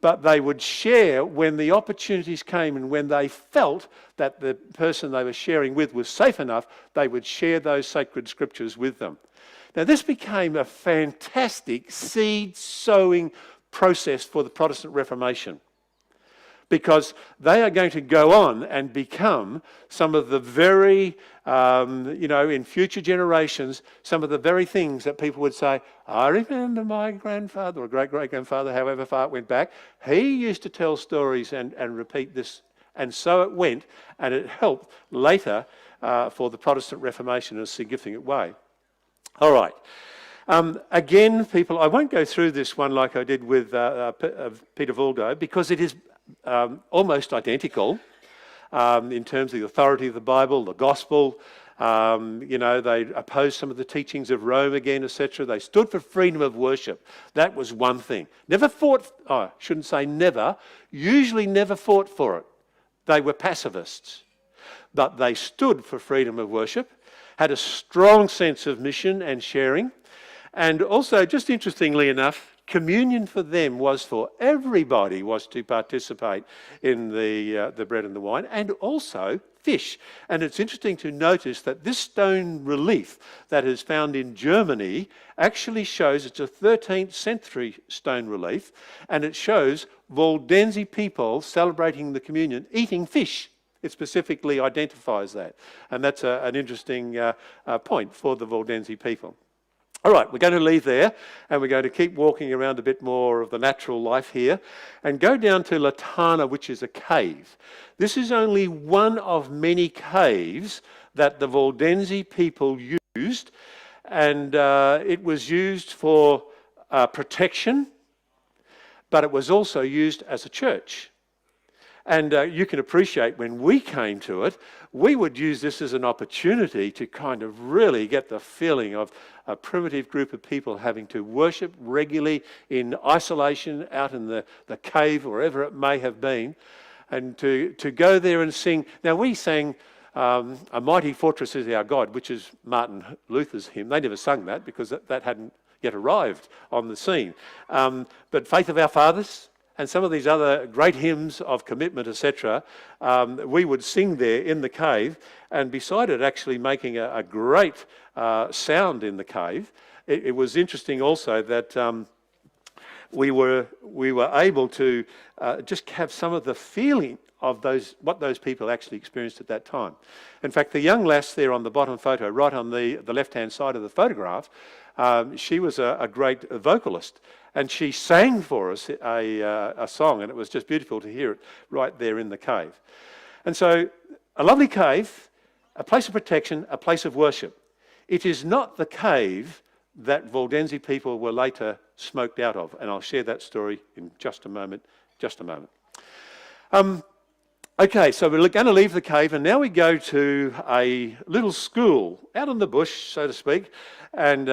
But they would share when the opportunities came, and when they felt that the person they were sharing with was safe enough, they would share those sacred scriptures with them. Now, this became a fantastic seed-sowing process for the Protestant Reformation, because they are going to go on and become some of the very, in future generations, some of the very things that people would say, "I remember my grandfather or great-great-grandfather," however far it went back, he used to tell stories and repeat this. And so it went, and it helped later for the Protestant Reformation in a significant way. All right. Again, people, I won't go through this one like I did with Peter Valdo, because it is almost identical in terms of the authority of the Bible, the gospel. They opposed some of the teachings of Rome again, etc. They stood for freedom of worship. That was one thing. Never fought, I shouldn't say never, usually never fought for it. They were pacifists. But they stood for freedom of worship, had a strong sense of mission and sharing. And also, just interestingly enough, communion for them was for everybody, was to participate in the bread and the wine, and also fish. And it's interesting to notice that this stone relief that is found in Germany actually shows, it's a 13th century stone relief, and it shows Waldense people celebrating the communion eating fish. It specifically identifies that. And that's an interesting point for the Waldense people. All right, we're going to leave there, and we're going to keep walking around a bit more of the natural life here and go down to Latana, which is a cave. This is only one of many caves that the Waldense people used, and it was used for protection, but it was also used as a church. And you can appreciate when we came to it, we would use this as an opportunity to kind of really get the feeling of a primitive group of people having to worship regularly in isolation out in the cave, wherever it may have been, and to go there and sing. Now, we sang A Mighty Fortress Is Our God, which is Martin Luther's hymn. They never sung that because that hadn't yet arrived on the scene. But Faith of Our Fathers, and some of these other great hymns of commitment, etc., we would sing there in the cave, and beside it actually making a great sound in the cave. It was interesting also that we were able to just have some of the feeling of what those people actually experienced at that time. In fact, the young lass there on the bottom photo, right on the left-hand side of the photograph, she was a great vocalist, and she sang for us a song, and it was just beautiful to hear it right there in the cave. And so, a lovely cave, a place of protection, a place of worship. It is not the cave that Waldense people were later smoked out of, and I'll share that story in just a moment. Okay, so we're going to leave the cave, and now we go to a little school out in the bush, so to speak, and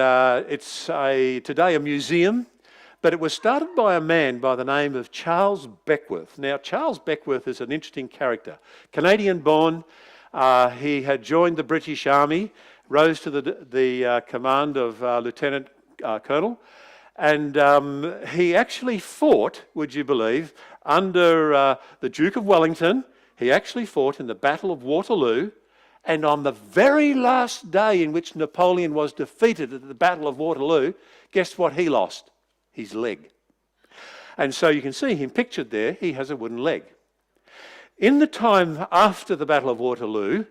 it's today a museum, But it was started by a man by the name of Charles Beckworth. Now, Charles Beckworth is an interesting character. Canadian-born, he had joined the British Army, rose to the command of Lieutenant Colonel, and he actually fought, would you believe, under the Duke of Wellington. He actually fought in the Battle of Waterloo, and on the very last day in which Napoleon was defeated at the Battle of Waterloo, guess what he lost? His leg. And so you can see him pictured there, he has a wooden leg. In the time after the Battle of Waterloo,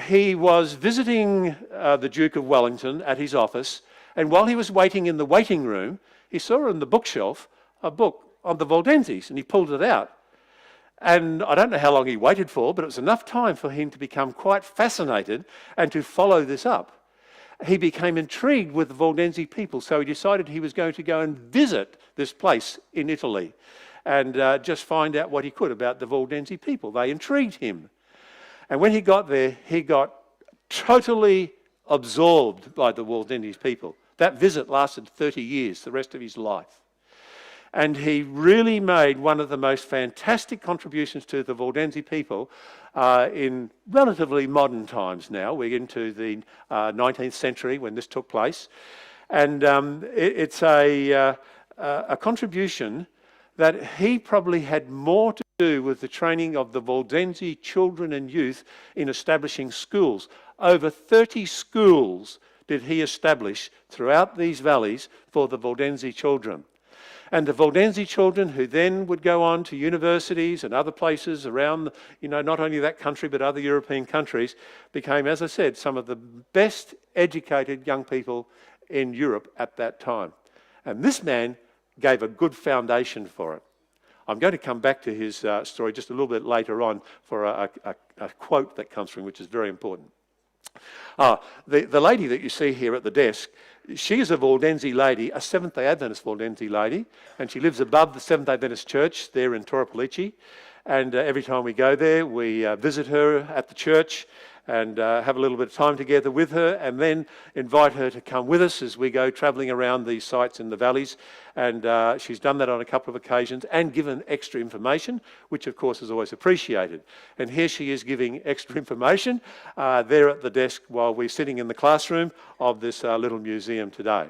he was visiting the Duke of Wellington at his office, and while he was waiting in the waiting room, he saw on the bookshelf a book on the Waldneses, and he pulled it out. And I don't know how long he waited for, but it was enough time for him to become quite fascinated and to follow this up. He became intrigued with the Waldnese people, so he decided he was going to go and visit this place in Italy and just find out what he could about the Waldnese people. They intrigued him. And when he got there, he got totally absorbed by the Waldnese people. That visit lasted 30 years, the rest of his life. And he really made one of the most fantastic contributions to the Waldnese people in relatively modern times now. We're into the 19th century when this took place. And it's a contribution that he probably had more to do with the training of the Waldnese children and youth in establishing schools. Over 30 schools did he establish throughout these valleys for the Waldnese children. And the Waldnese children, who then would go on to universities and other places around, not only that country but other European countries, became, as I said, some of the best educated young people in Europe at that time. And this man gave a good foundation for it. I'm going to come back to his story just a little bit later on for a quote that comes from him, which is very important. The lady that you see here at the desk, she is a Waldnese lady, a Seventh-day Adventist Waldnese lady, and she lives above the Seventh-day Adventist Church there in Torripolici. And every time we go there, we visit her at the church and have a little bit of time together with her, and then invite her to come with us as we go travelling around these sites in the valleys. And she's done that on a couple of occasions and given extra information, which of course is always appreciated. And here she is giving extra information there at the desk while we're sitting in the classroom of this little museum today.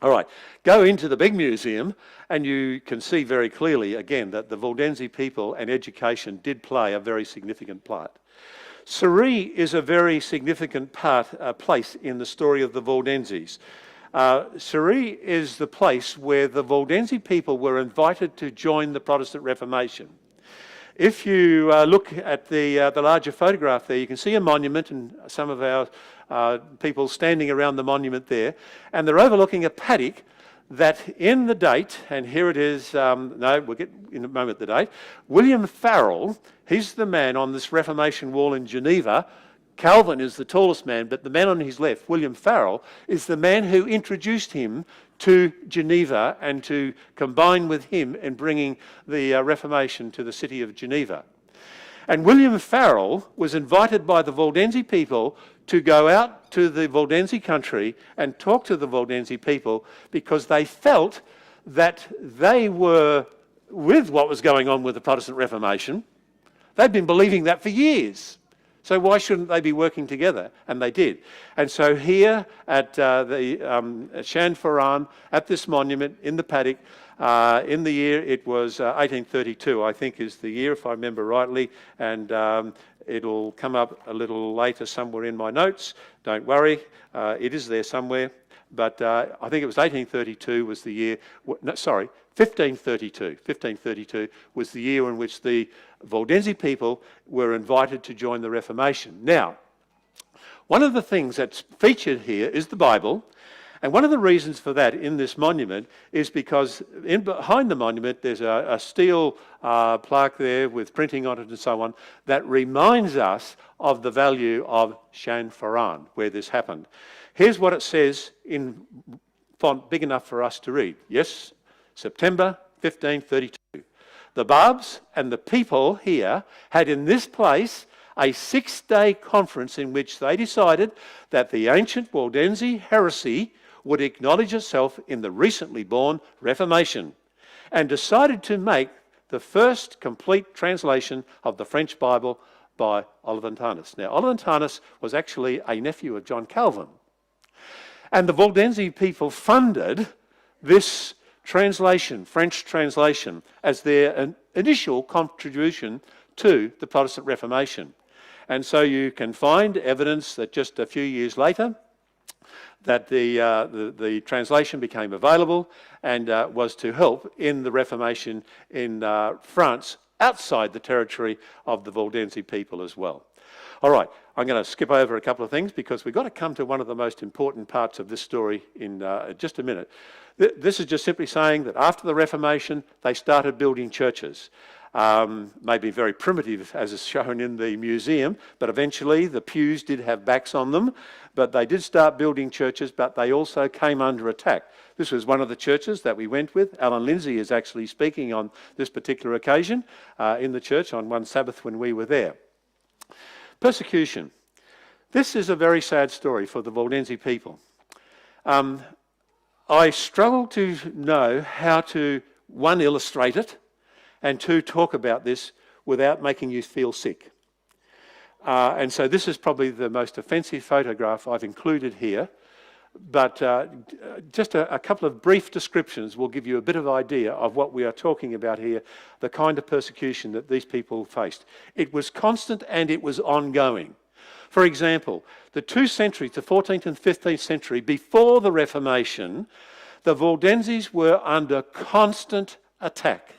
All right, go into the big museum and you can see very clearly again that the Waldnese people and education did play a very significant part. Siree is a very significant place in the story of the Waldneses. Siree is the place where the Waldnese people were invited to join the Protestant Reformation. If you look at the larger photograph there, you can see a monument and some of our people standing around the monument there, and they're overlooking a paddock that in the date, and here it is, we'll get in a moment the date, William Farel, he's the man on this Reformation wall in Geneva. Calvin is the tallest man, but the man on his left, William Farel, is the man who introduced him to Geneva and to combine with him in bringing the Reformation to the city of Geneva. And William Farel was invited by the Waldnese people to go out to the Waldnese country and talk to the Waldnese people because they felt that they were with what was going on with the Protestant Reformation. They'd been believing that for years. So why shouldn't they be working together? And they did. And so here at the Shanforan, at this monument in the paddock, in the year, it was 1832, I think is the year, if I remember rightly, and it'll come up a little later somewhere in my notes. Don't worry, it is there somewhere. But I think it was 1832 was the year, 1532. 1532 was the year in which the Waldnese people were invited to join the Reformation. Now, one of the things that's featured here is the Bible. And one of the reasons for that in this monument is because behind the monument there's a steel plaque there with printing on it and so on that reminds us of the value of Shanforan, where this happened. Here's what it says in font big enough for us to read. Yes, September 1532. The Barbs and the people here had in this place a 6-day conference in which they decided that the ancient Waldense heresy would acknowledge itself in the recently born Reformation, and decided to make the first complete translation of the French Bible by Waldneses. Now, Waldneses was actually a nephew of John Calvin. And the Waldense people funded this translation, French translation, as their initial contribution to the Protestant Reformation. And so you can find evidence that just a few years later, that the translation became available and was to help in the Reformation in France, outside the territory of the Waldense people as well. All right, I'm going to skip over a couple of things because we've got to come to one of the most important parts of this story in just a minute. This is just simply saying that after the Reformation, they started building churches. Maybe very primitive, as is shown in the museum, but eventually the pews did have backs on them, but they did start building churches, but they also came under attack. This was one of the churches that we went with. Alan Lindsay is actually speaking on this particular occasion in the church on one Sabbath when we were there. Persecution. This is a very sad story for the Waldense people. I struggle to know how to, one, illustrate it, and two, talk about this without making you feel sick. And so this is probably the most offensive photograph I've included here, but just a couple of brief descriptions will give you a bit of idea of what we are talking about here, the kind of persecution that these people faced. It was constant and it was ongoing. For example, the 2 centuries, the 14th and 15th century, before the Reformation, the Waldenses were under constant attack.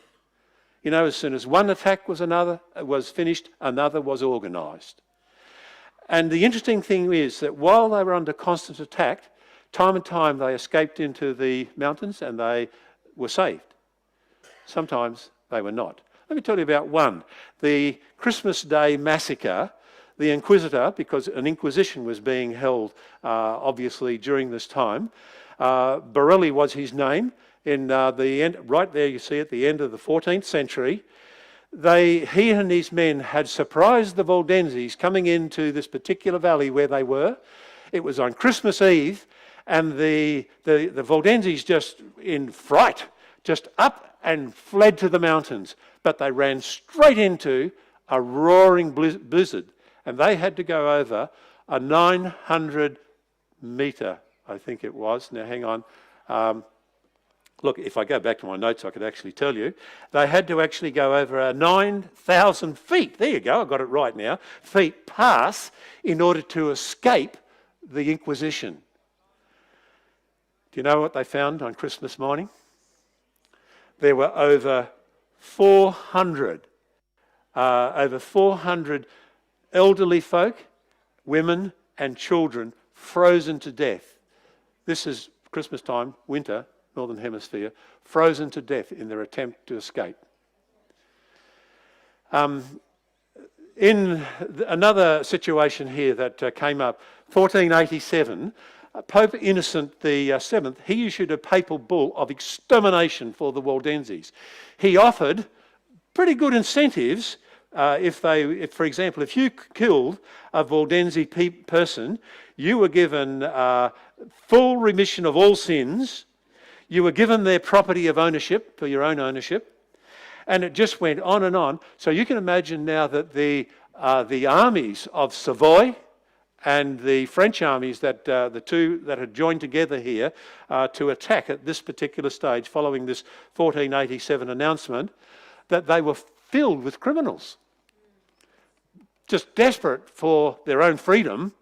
You know, as soon as one attack was finished, another was organised. And the interesting thing is that while they were under constant attack, time and time they escaped into the mountains and they were saved. Sometimes they were not. Let me tell you about one. The Christmas Day massacre, the Inquisitor, because an inquisition was being held obviously during this time, Borelli was his name. In the end, right there you see at the end of the 14th century, he and his men had surprised the Waldenses coming into this particular valley where they were. It was on Christmas Eve, and the Waldenses, just in fright, just up and fled to the mountains. But they ran straight into a roaring blizzard, and they had to go over a 900-metre, I think it was. Now, hang on. Look, if I go back to my notes, I could actually tell you. They had to actually go over a 9,000 feet, there you go, I got it right now, feet pass in order to escape the Inquisition. Do you know what they found on Christmas morning? There were over 400 elderly folk, women and children frozen to death. This is Christmas time, winter, Northern Hemisphere, frozen to death in their attempt to escape. In another situation here that came up, 1487, Pope Innocent VII, he issued a papal bull of extermination for the Waldenses. He offered pretty good incentives if, for example, if you killed a Waldense person, you were given full remission of all sins. You were given their property of ownership for your own ownership, and it just went on and on. So you can imagine now that the armies of Savoy and the French armies, that the two that had joined together here to attack at this particular stage, following this 1487 announcement, that they were filled with criminals, just desperate for their own freedom,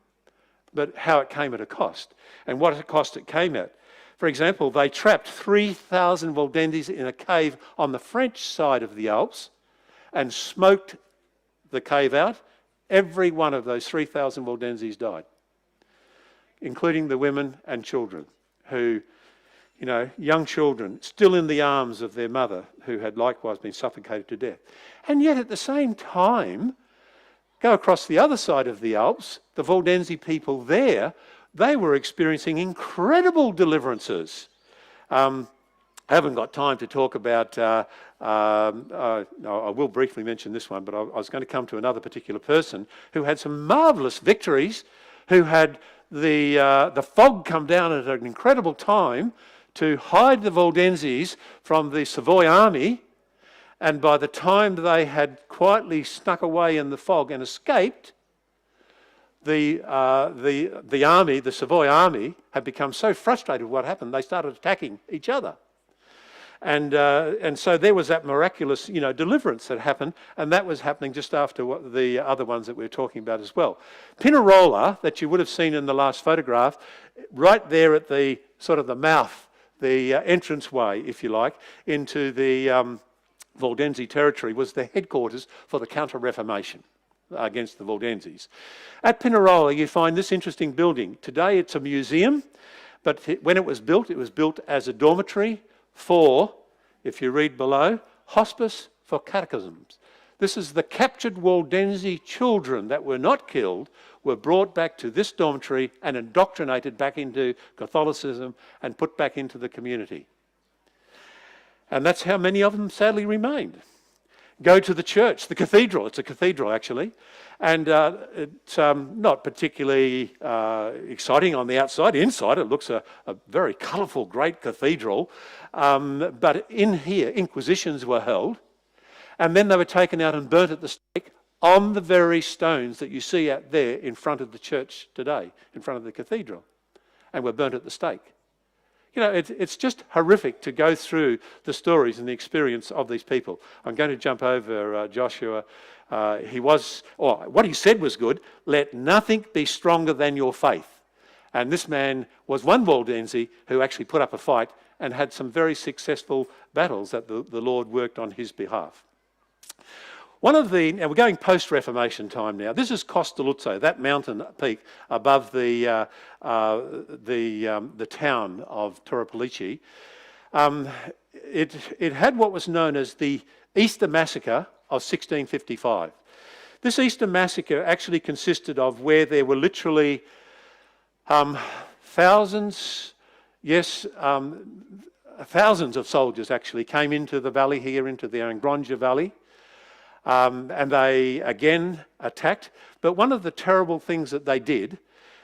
but how it came at a cost, and what a cost it came at. For example, they trapped 3,000 Waldenses in a cave on the French side of the Alps and smoked the cave out. Every one of those 3,000 Waldenses died, including the women and children who, you know, young children still in the arms of their mother who had likewise been suffocated to death. And yet at the same time, go across the other side of the Alps, the Waldense people there, they were experiencing incredible deliverances. I haven't got time to talk about, no, I will briefly mention this one, but I was going to come to another particular person who had some marvellous victories, who had the fog come down at an incredible time to hide the Waldenses from the Savoy army, and by the time they had quietly snuck away in the fog and escaped, the army, the Savoy army, had become so frustrated with what happened, they started attacking each other. And so there was that miraculous, deliverance that happened, and that was happening just after the other ones that we were talking about as well. Pinerolo, that you would have seen in the last photograph, right there at the sort of the mouth, the entranceway, if you like, into the Waldense territory, was the headquarters for the Counter-Reformation against the Waldenses. At Pinerolo, you find this interesting building. Today it's a museum, but when it was built as a dormitory for, if you read below, hospice for catechisms. This is the captured Waldense children that were not killed, were brought back to this dormitory and indoctrinated back into Catholicism and put back into the community. And that's how many of them sadly remained. Go to the church, the cathedral. It's a cathedral, actually. And it's not particularly exciting on the outside. Inside, it looks a very colourful, great cathedral. But in here, inquisitions were held. And then they were taken out and burnt at the stake on the very stones that you see out there in front of the church today, in front of the cathedral. And were burnt at the stake. It's just horrific to go through the stories and the experience of these people. I'm going to jump over Joshua. What he said was good. Let nothing be stronger than your faith. And this man was one Waldense who actually put up a fight and had some very successful battles that the Lord worked on his behalf. Now we're going post-Reformation time now. This is Costelluzzo, that mountain peak above the town of Torripolice. It had what was known as the Easter Massacre of 1655. This Easter Massacre actually consisted of where there were literally thousands of soldiers actually came into the valley here, into the Angronja Valley. And they again attacked. But one of the terrible things that they did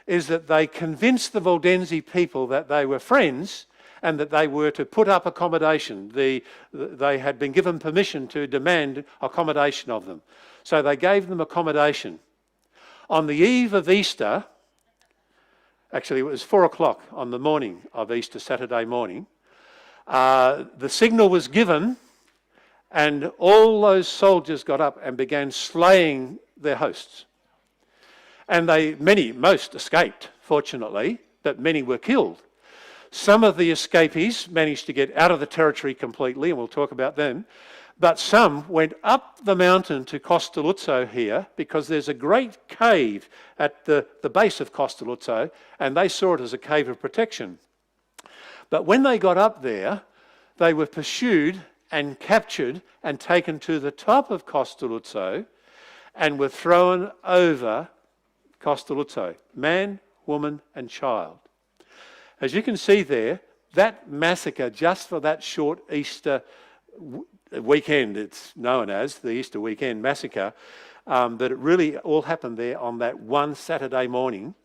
is that they convinced the Waldense people that they were friends and that they were to put up accommodation. They had been given permission to demand accommodation of them. So they gave them accommodation. On the eve of Easter, actually it was 4 o'clock on the morning of Easter, Saturday morning, the signal was given. And all those soldiers got up and began slaying their hosts. And most escaped, fortunately, but many were killed. Some of the escapees managed to get out of the territory completely, and we'll talk about them. But some went up the mountain to Costelluzzo here, because there's a great cave at the base of Costelluzzo, and they saw it as a cave of protection. But when they got up there, they were pursued and captured and taken to the top of Costelluzzo and were thrown over Costelluzzo, man, woman and child. As you can see there, that massacre just for that short Easter weekend, it's known as the Easter weekend massacre, but it really all happened there on that one Saturday morning.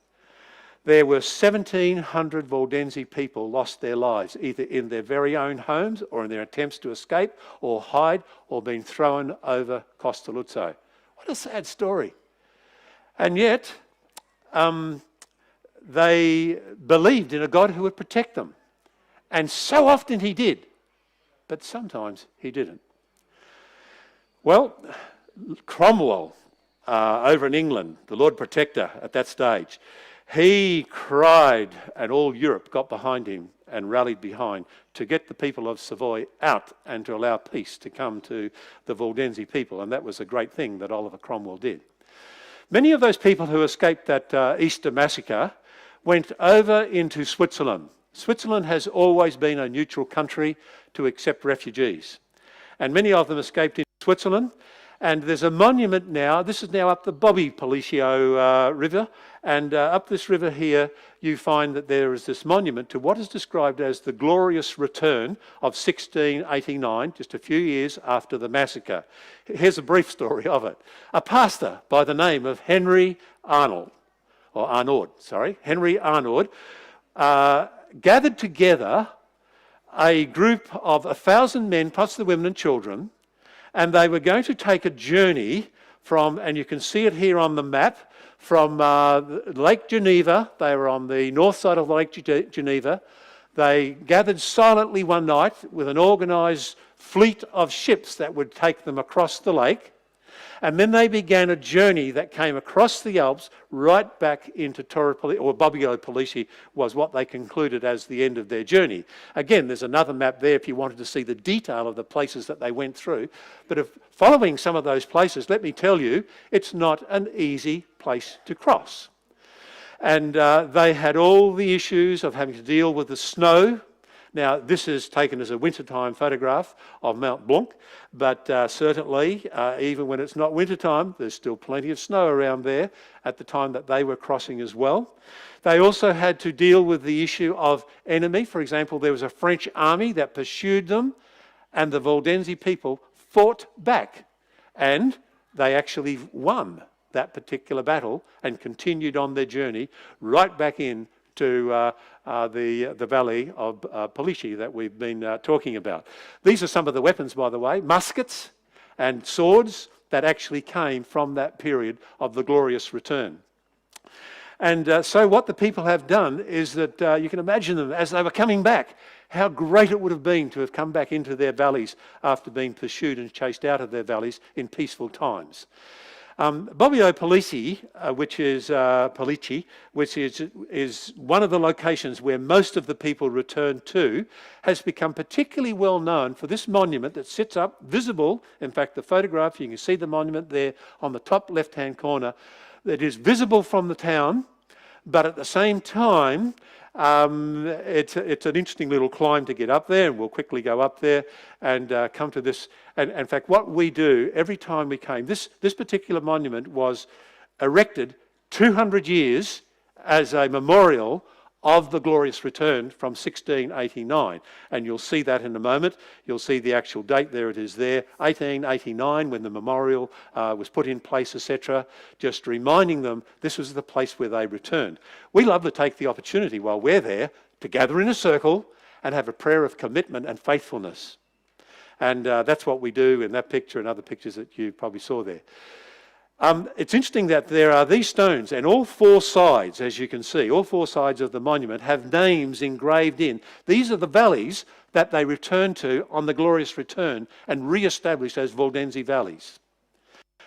There were 1,700 Waldense people lost their lives, either in their very own homes or in their attempts to escape or hide or being thrown over Costelluzzo. What a sad story. And yet, they believed in a God who would protect them. And so often he did, but sometimes he didn't. Well, Cromwell, over in England, the Lord Protector at that stage, he cried, and all Europe got behind him and rallied behind to get the people of Savoy out and to allow peace to come to the Waldense people. And that was a great thing that Oliver Cromwell did. Many of those people who escaped that Easter massacre went over into Switzerland. Switzerland has always been a neutral country to accept refugees. And many of them escaped into Switzerland. And there's a monument now. This is now up the Bobby Policio River. And up this river here, you find that there is this monument to what is described as the glorious return of 1689, just a few years after the massacre. Here's a brief story of it. A pastor by the name of Henry Arnold Henry Arnaud, gathered together a group of 1,000 men plus the women and children, and they were going to take a journey from, and you can see it here on the map, from Lake Geneva. They were on the north side of Lake Geneva. They gathered silently one night with an organised fleet of ships that would take them across the lake. And then they began a journey that came across the Alps right back into Bobbio Police was what they concluded as the end of their journey. Again, there's another map there if you wanted to see the detail of the places that they went through. But if following some of those places, let me tell you, it's not an easy place to cross. And they had all the issues of having to deal with the snow. Now, this is taken as a wintertime photograph of Mount Blanc, but certainly, even when it's not wintertime, there's still plenty of snow around there at the time that they were crossing as well. They also had to deal with the issue of enemy. For example, there was a French army that pursued them, and the Waldense people fought back, and they actually won that particular battle and continued on their journey right back in to the valley of Polici that we've been talking about. These are some of the weapons, by the way, muskets and swords that actually came from that period of the glorious return. And so what the people have done is that you can imagine them as they were coming back, how great it would have been to have come back into their valleys after being pursued and chased out of their valleys in peaceful times. Bobbio Polici, which is one of the locations where most of the people return to, has become particularly well known for this monument that sits up, visible. In fact, the photograph, you can see the monument there on the top left-hand corner. It is visible from the town, but at the same time, it's an interesting little climb to get up there, and we'll quickly go up there and come to this. And in fact, what we do every time we came, this particular monument was erected 200 years as a memorial of the glorious return from 1689. And you'll see that in a moment. You'll see the actual date there. It is there, 1889, when the memorial was put in place, etc. Just reminding them this was the place where they returned. We love to take the opportunity while we're there to gather in a circle and have a prayer of commitment and faithfulness. And that's what we do in that picture and other pictures that you probably saw there. It's interesting that there are these stones, and all four sides, as you can see, all four sides of the monument have names engraved in. These are the valleys that they returned to on the glorious return and re-established as Waldense valleys.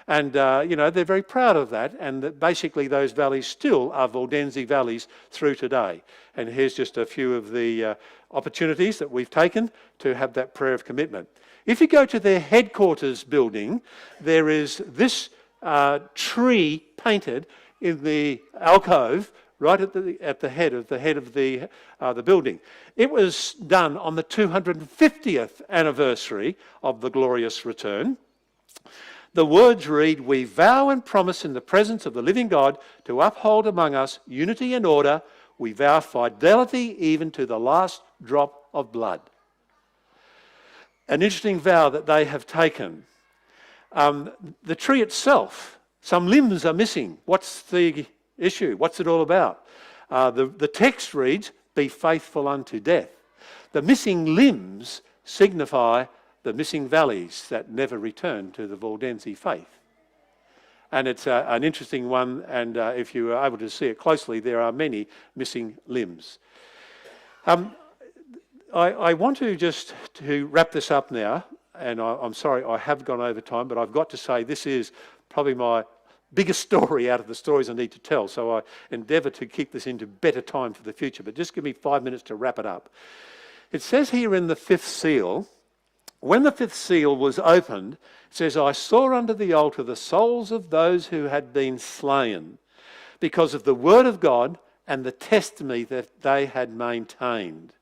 And, they're very proud of that, and that basically those valleys still are Waldense valleys through today. And here's just a few of the opportunities that we've taken to have that prayer of commitment. If you go to their headquarters building, there is this tree painted in the alcove right at the head of the building. It was done on the 250th anniversary of the glorious return. The words read, "We vow and promise in the presence of the living God to uphold among us unity and order. We vow fidelity even to the last drop of blood." An interesting vow that they have taken. The tree itself, some limbs are missing. What's the issue? What's it all about? The text reads, "Be faithful unto death." The missing limbs signify the missing valleys that never return to the Waldense faith. And it's an interesting one, and if you are able to see it closely, there are many missing limbs. I want to wrap this up now. And I'm sorry, I have gone over time, but I've got to say this is probably my biggest story out of the stories I need to tell. So I endeavour to keep this into better time for the future. But just give me 5 minutes to wrap it up. It says here in the fifth seal, when the fifth seal was opened, it says, "I saw under the altar the souls of those who had been slain because of the word of God and the testimony that they had maintained."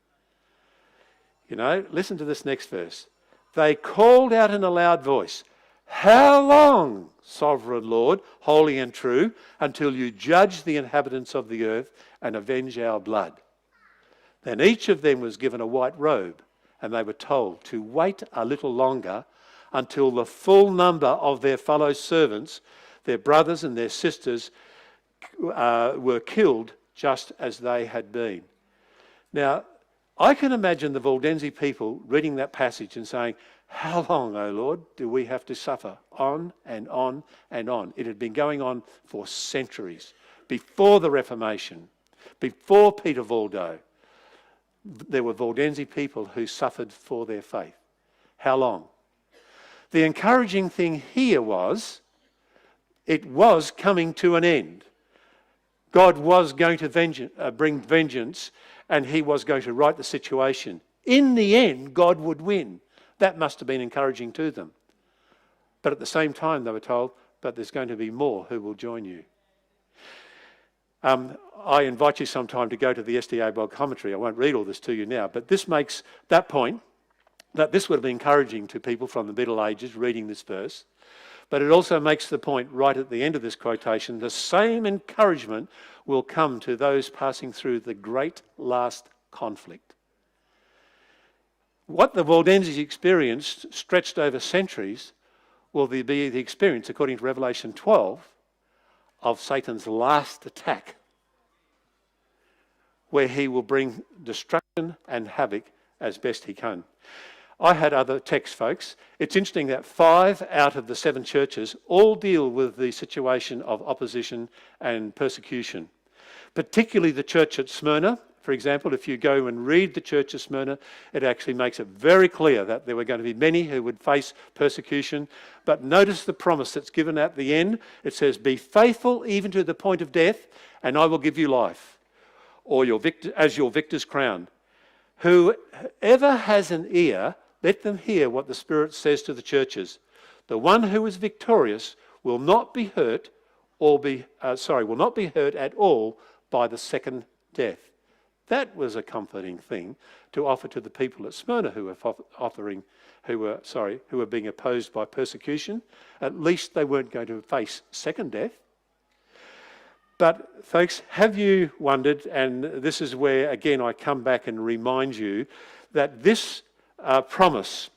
Listen to this next verse. "They called out in a loud voice, 'How long, sovereign Lord, holy and true, until you judge the inhabitants of the earth and avenge our blood?' Then each of them was given a white robe, and they were told to wait a little longer until the full number of their fellow servants, their brothers and their sisters, were killed just as they had been. Now, I can imagine the Waldense people reading that passage and saying, how long, O Lord, do we have to suffer? On and on and on. It had been going on for centuries. Before the Reformation, before Peter Waldo, there were Waldense people who suffered for their faith. How long? The encouraging thing here was, it was coming to an end. God was going to bring vengeance, and he was going to right the situation. In the end, God would win. That must have been encouraging to them. But at the same time, they were told, but there's going to be more who will join you. I invite you sometime to go to the SDA Bible commentary. I won't read all this to you now, but this makes that point, that this would have been encouraging to people from the Middle Ages reading this verse. But it also makes the point right at the end of this quotation, the same encouragement will come to those passing through the great last conflict. What the Waldenses experienced, stretched over centuries, will be the experience, according to Revelation 12, of Satan's last attack, where he will bring destruction and havoc as best he can. I had other texts, folks. It's interesting that 5 out of the 7 churches all deal with the situation of opposition and persecution. Particularly the church at Smyrna, for example. If you go and read the church of Smyrna, it actually makes it very clear that there were going to be many who would face persecution. But notice the promise that's given at the end. It says, be faithful even to the point of death, and I will give you life, or as your victor's crown. Whoever has an ear, let them hear what the Spirit says to the churches. The one who is victorious will not be hurt at all by the second death. That was a comforting thing to offer to the people at Smyrna who were being opposed by persecution. At least they weren't going to face second death. But folks, have you wondered, and this is where again I come back and remind you that this promise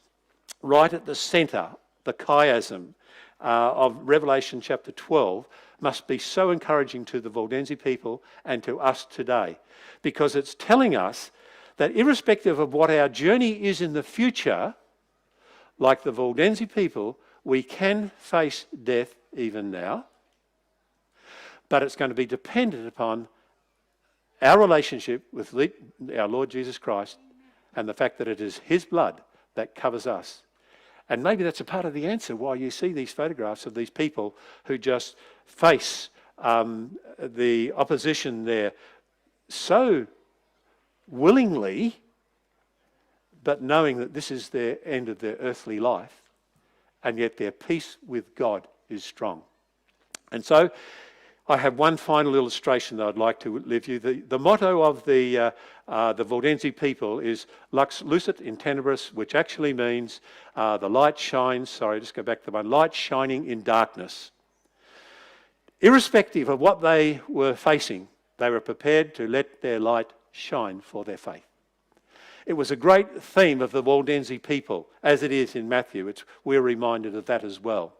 right at the centre, the chiasm of Revelation chapter 12, must be so encouraging to the Waldense people and to us today, because it's telling us that irrespective of what our journey is in the future, like the Waldense people, we can face death even now, but it's going to be dependent upon our relationship with our Lord Jesus Christ and the fact that it is his blood that covers us. And maybe that's a part of the answer why you see these photographs of these people who just face the opposition there so willingly, but knowing that this is their end of their earthly life, and yet their peace with God is strong. And so I have one final illustration that I'd like to leave you. The motto of the Waldense people is Lux lucet in tenebris, which actually means the light shines, light shining in darkness. Irrespective of what they were facing, they were prepared to let their light shine for their faith. It was a great theme of the Waldense people, as it is in Matthew. We're reminded of that as well.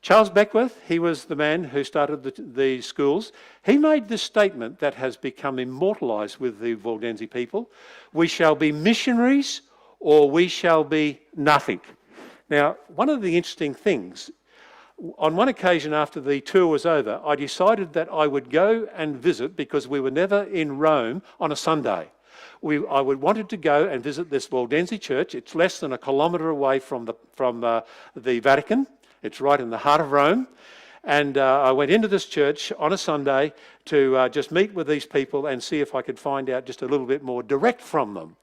Charles Beckwith, he was the man who started the schools. He made this statement that has become immortalised with the Waldense people. We shall be missionaries or we shall be nothing. Now, one of the interesting things, on one occasion after the tour was over, I decided that I would go and visit, because we were never in Rome on a Sunday. I wanted to go and visit this Waldense church. It's less than a kilometre away from the Vatican. It's right in the heart of Rome. And I went into this church on a Sunday to just meet with these people and see if I could find out just a little bit more direct from them.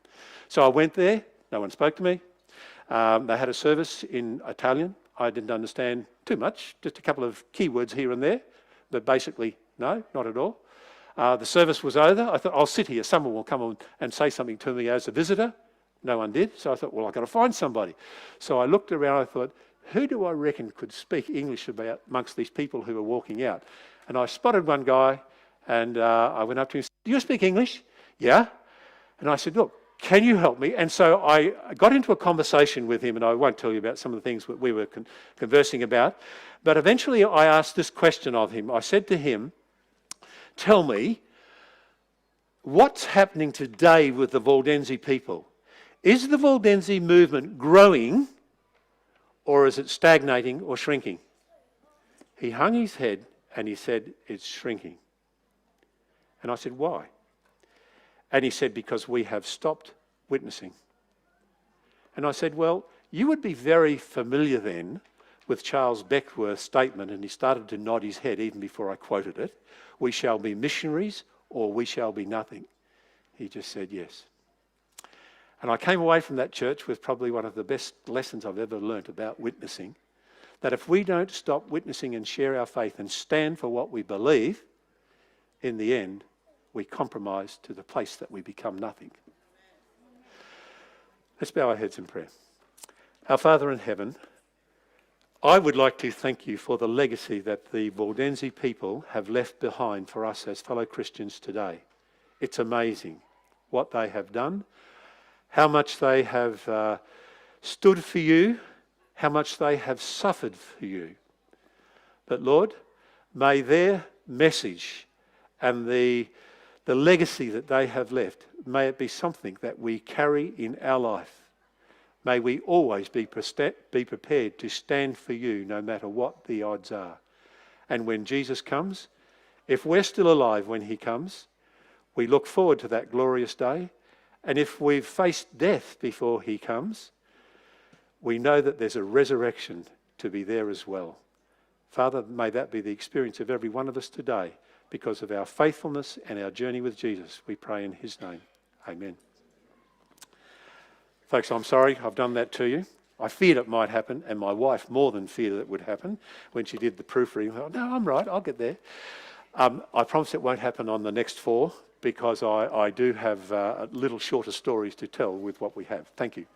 So I went there. No one spoke to me. They had a service in Italian. I didn't understand too much, just a couple of keywords here and there, but basically, no, not at all. The service was over. I thought, I'll sit here. Someone will come on and say something to me as a visitor. No one did. So I thought, well, I've got to find somebody. So I looked around. I thought, who do I reckon could speak English about amongst these people who were walking out? And I spotted one guy, and I went up to him and said, do you speak English? Yeah. And I said, look, can you help me? And so I got into a conversation with him, and I won't tell you about some of the things that we were conversing about. But eventually I asked this question of him. I said to him, tell me, what's happening today with the Waldneses people? Is the Waldnese movement growing, or is it stagnating or shrinking? He hung his head and he said, it's shrinking. And I said, why? And he said, because we have stopped witnessing. And I said, well, you would be very familiar then with Charles Beckworth's statement, and he started to nod his head even before I quoted it, we shall be missionaries or we shall be nothing. He just said yes. And I came away from that church with probably one of the best lessons I've ever learnt about witnessing, that if we don't stop witnessing and share our faith and stand for what we believe, in the end, we compromise to the place that we become nothing. Let's bow our heads in prayer. Our Father in heaven, I would like to thank you for the legacy that the Waldnese people have left behind for us as fellow Christians today. It's amazing what they have done, how much they have stood for you, how much they have suffered for you. But Lord, may their message and the legacy that they have left, may it be something that we carry in our life. May we always be prepared to stand for you no matter what the odds are. And when Jesus comes, if we're still alive when he comes, we look forward to that glorious day. And if we've faced death before he comes, we know that there's a resurrection to be there as well. Father, may that be the experience of every one of us today because of our faithfulness and our journey with Jesus. We pray in his name. Amen. Folks, I'm sorry I've done that to you. I feared it might happen, and my wife more than feared it would happen when she did the proofreading. I thought, no, I'm right, I'll get there. I promise it won't happen on the next 4 because I do have little shorter stories to tell with what we have. Thank you.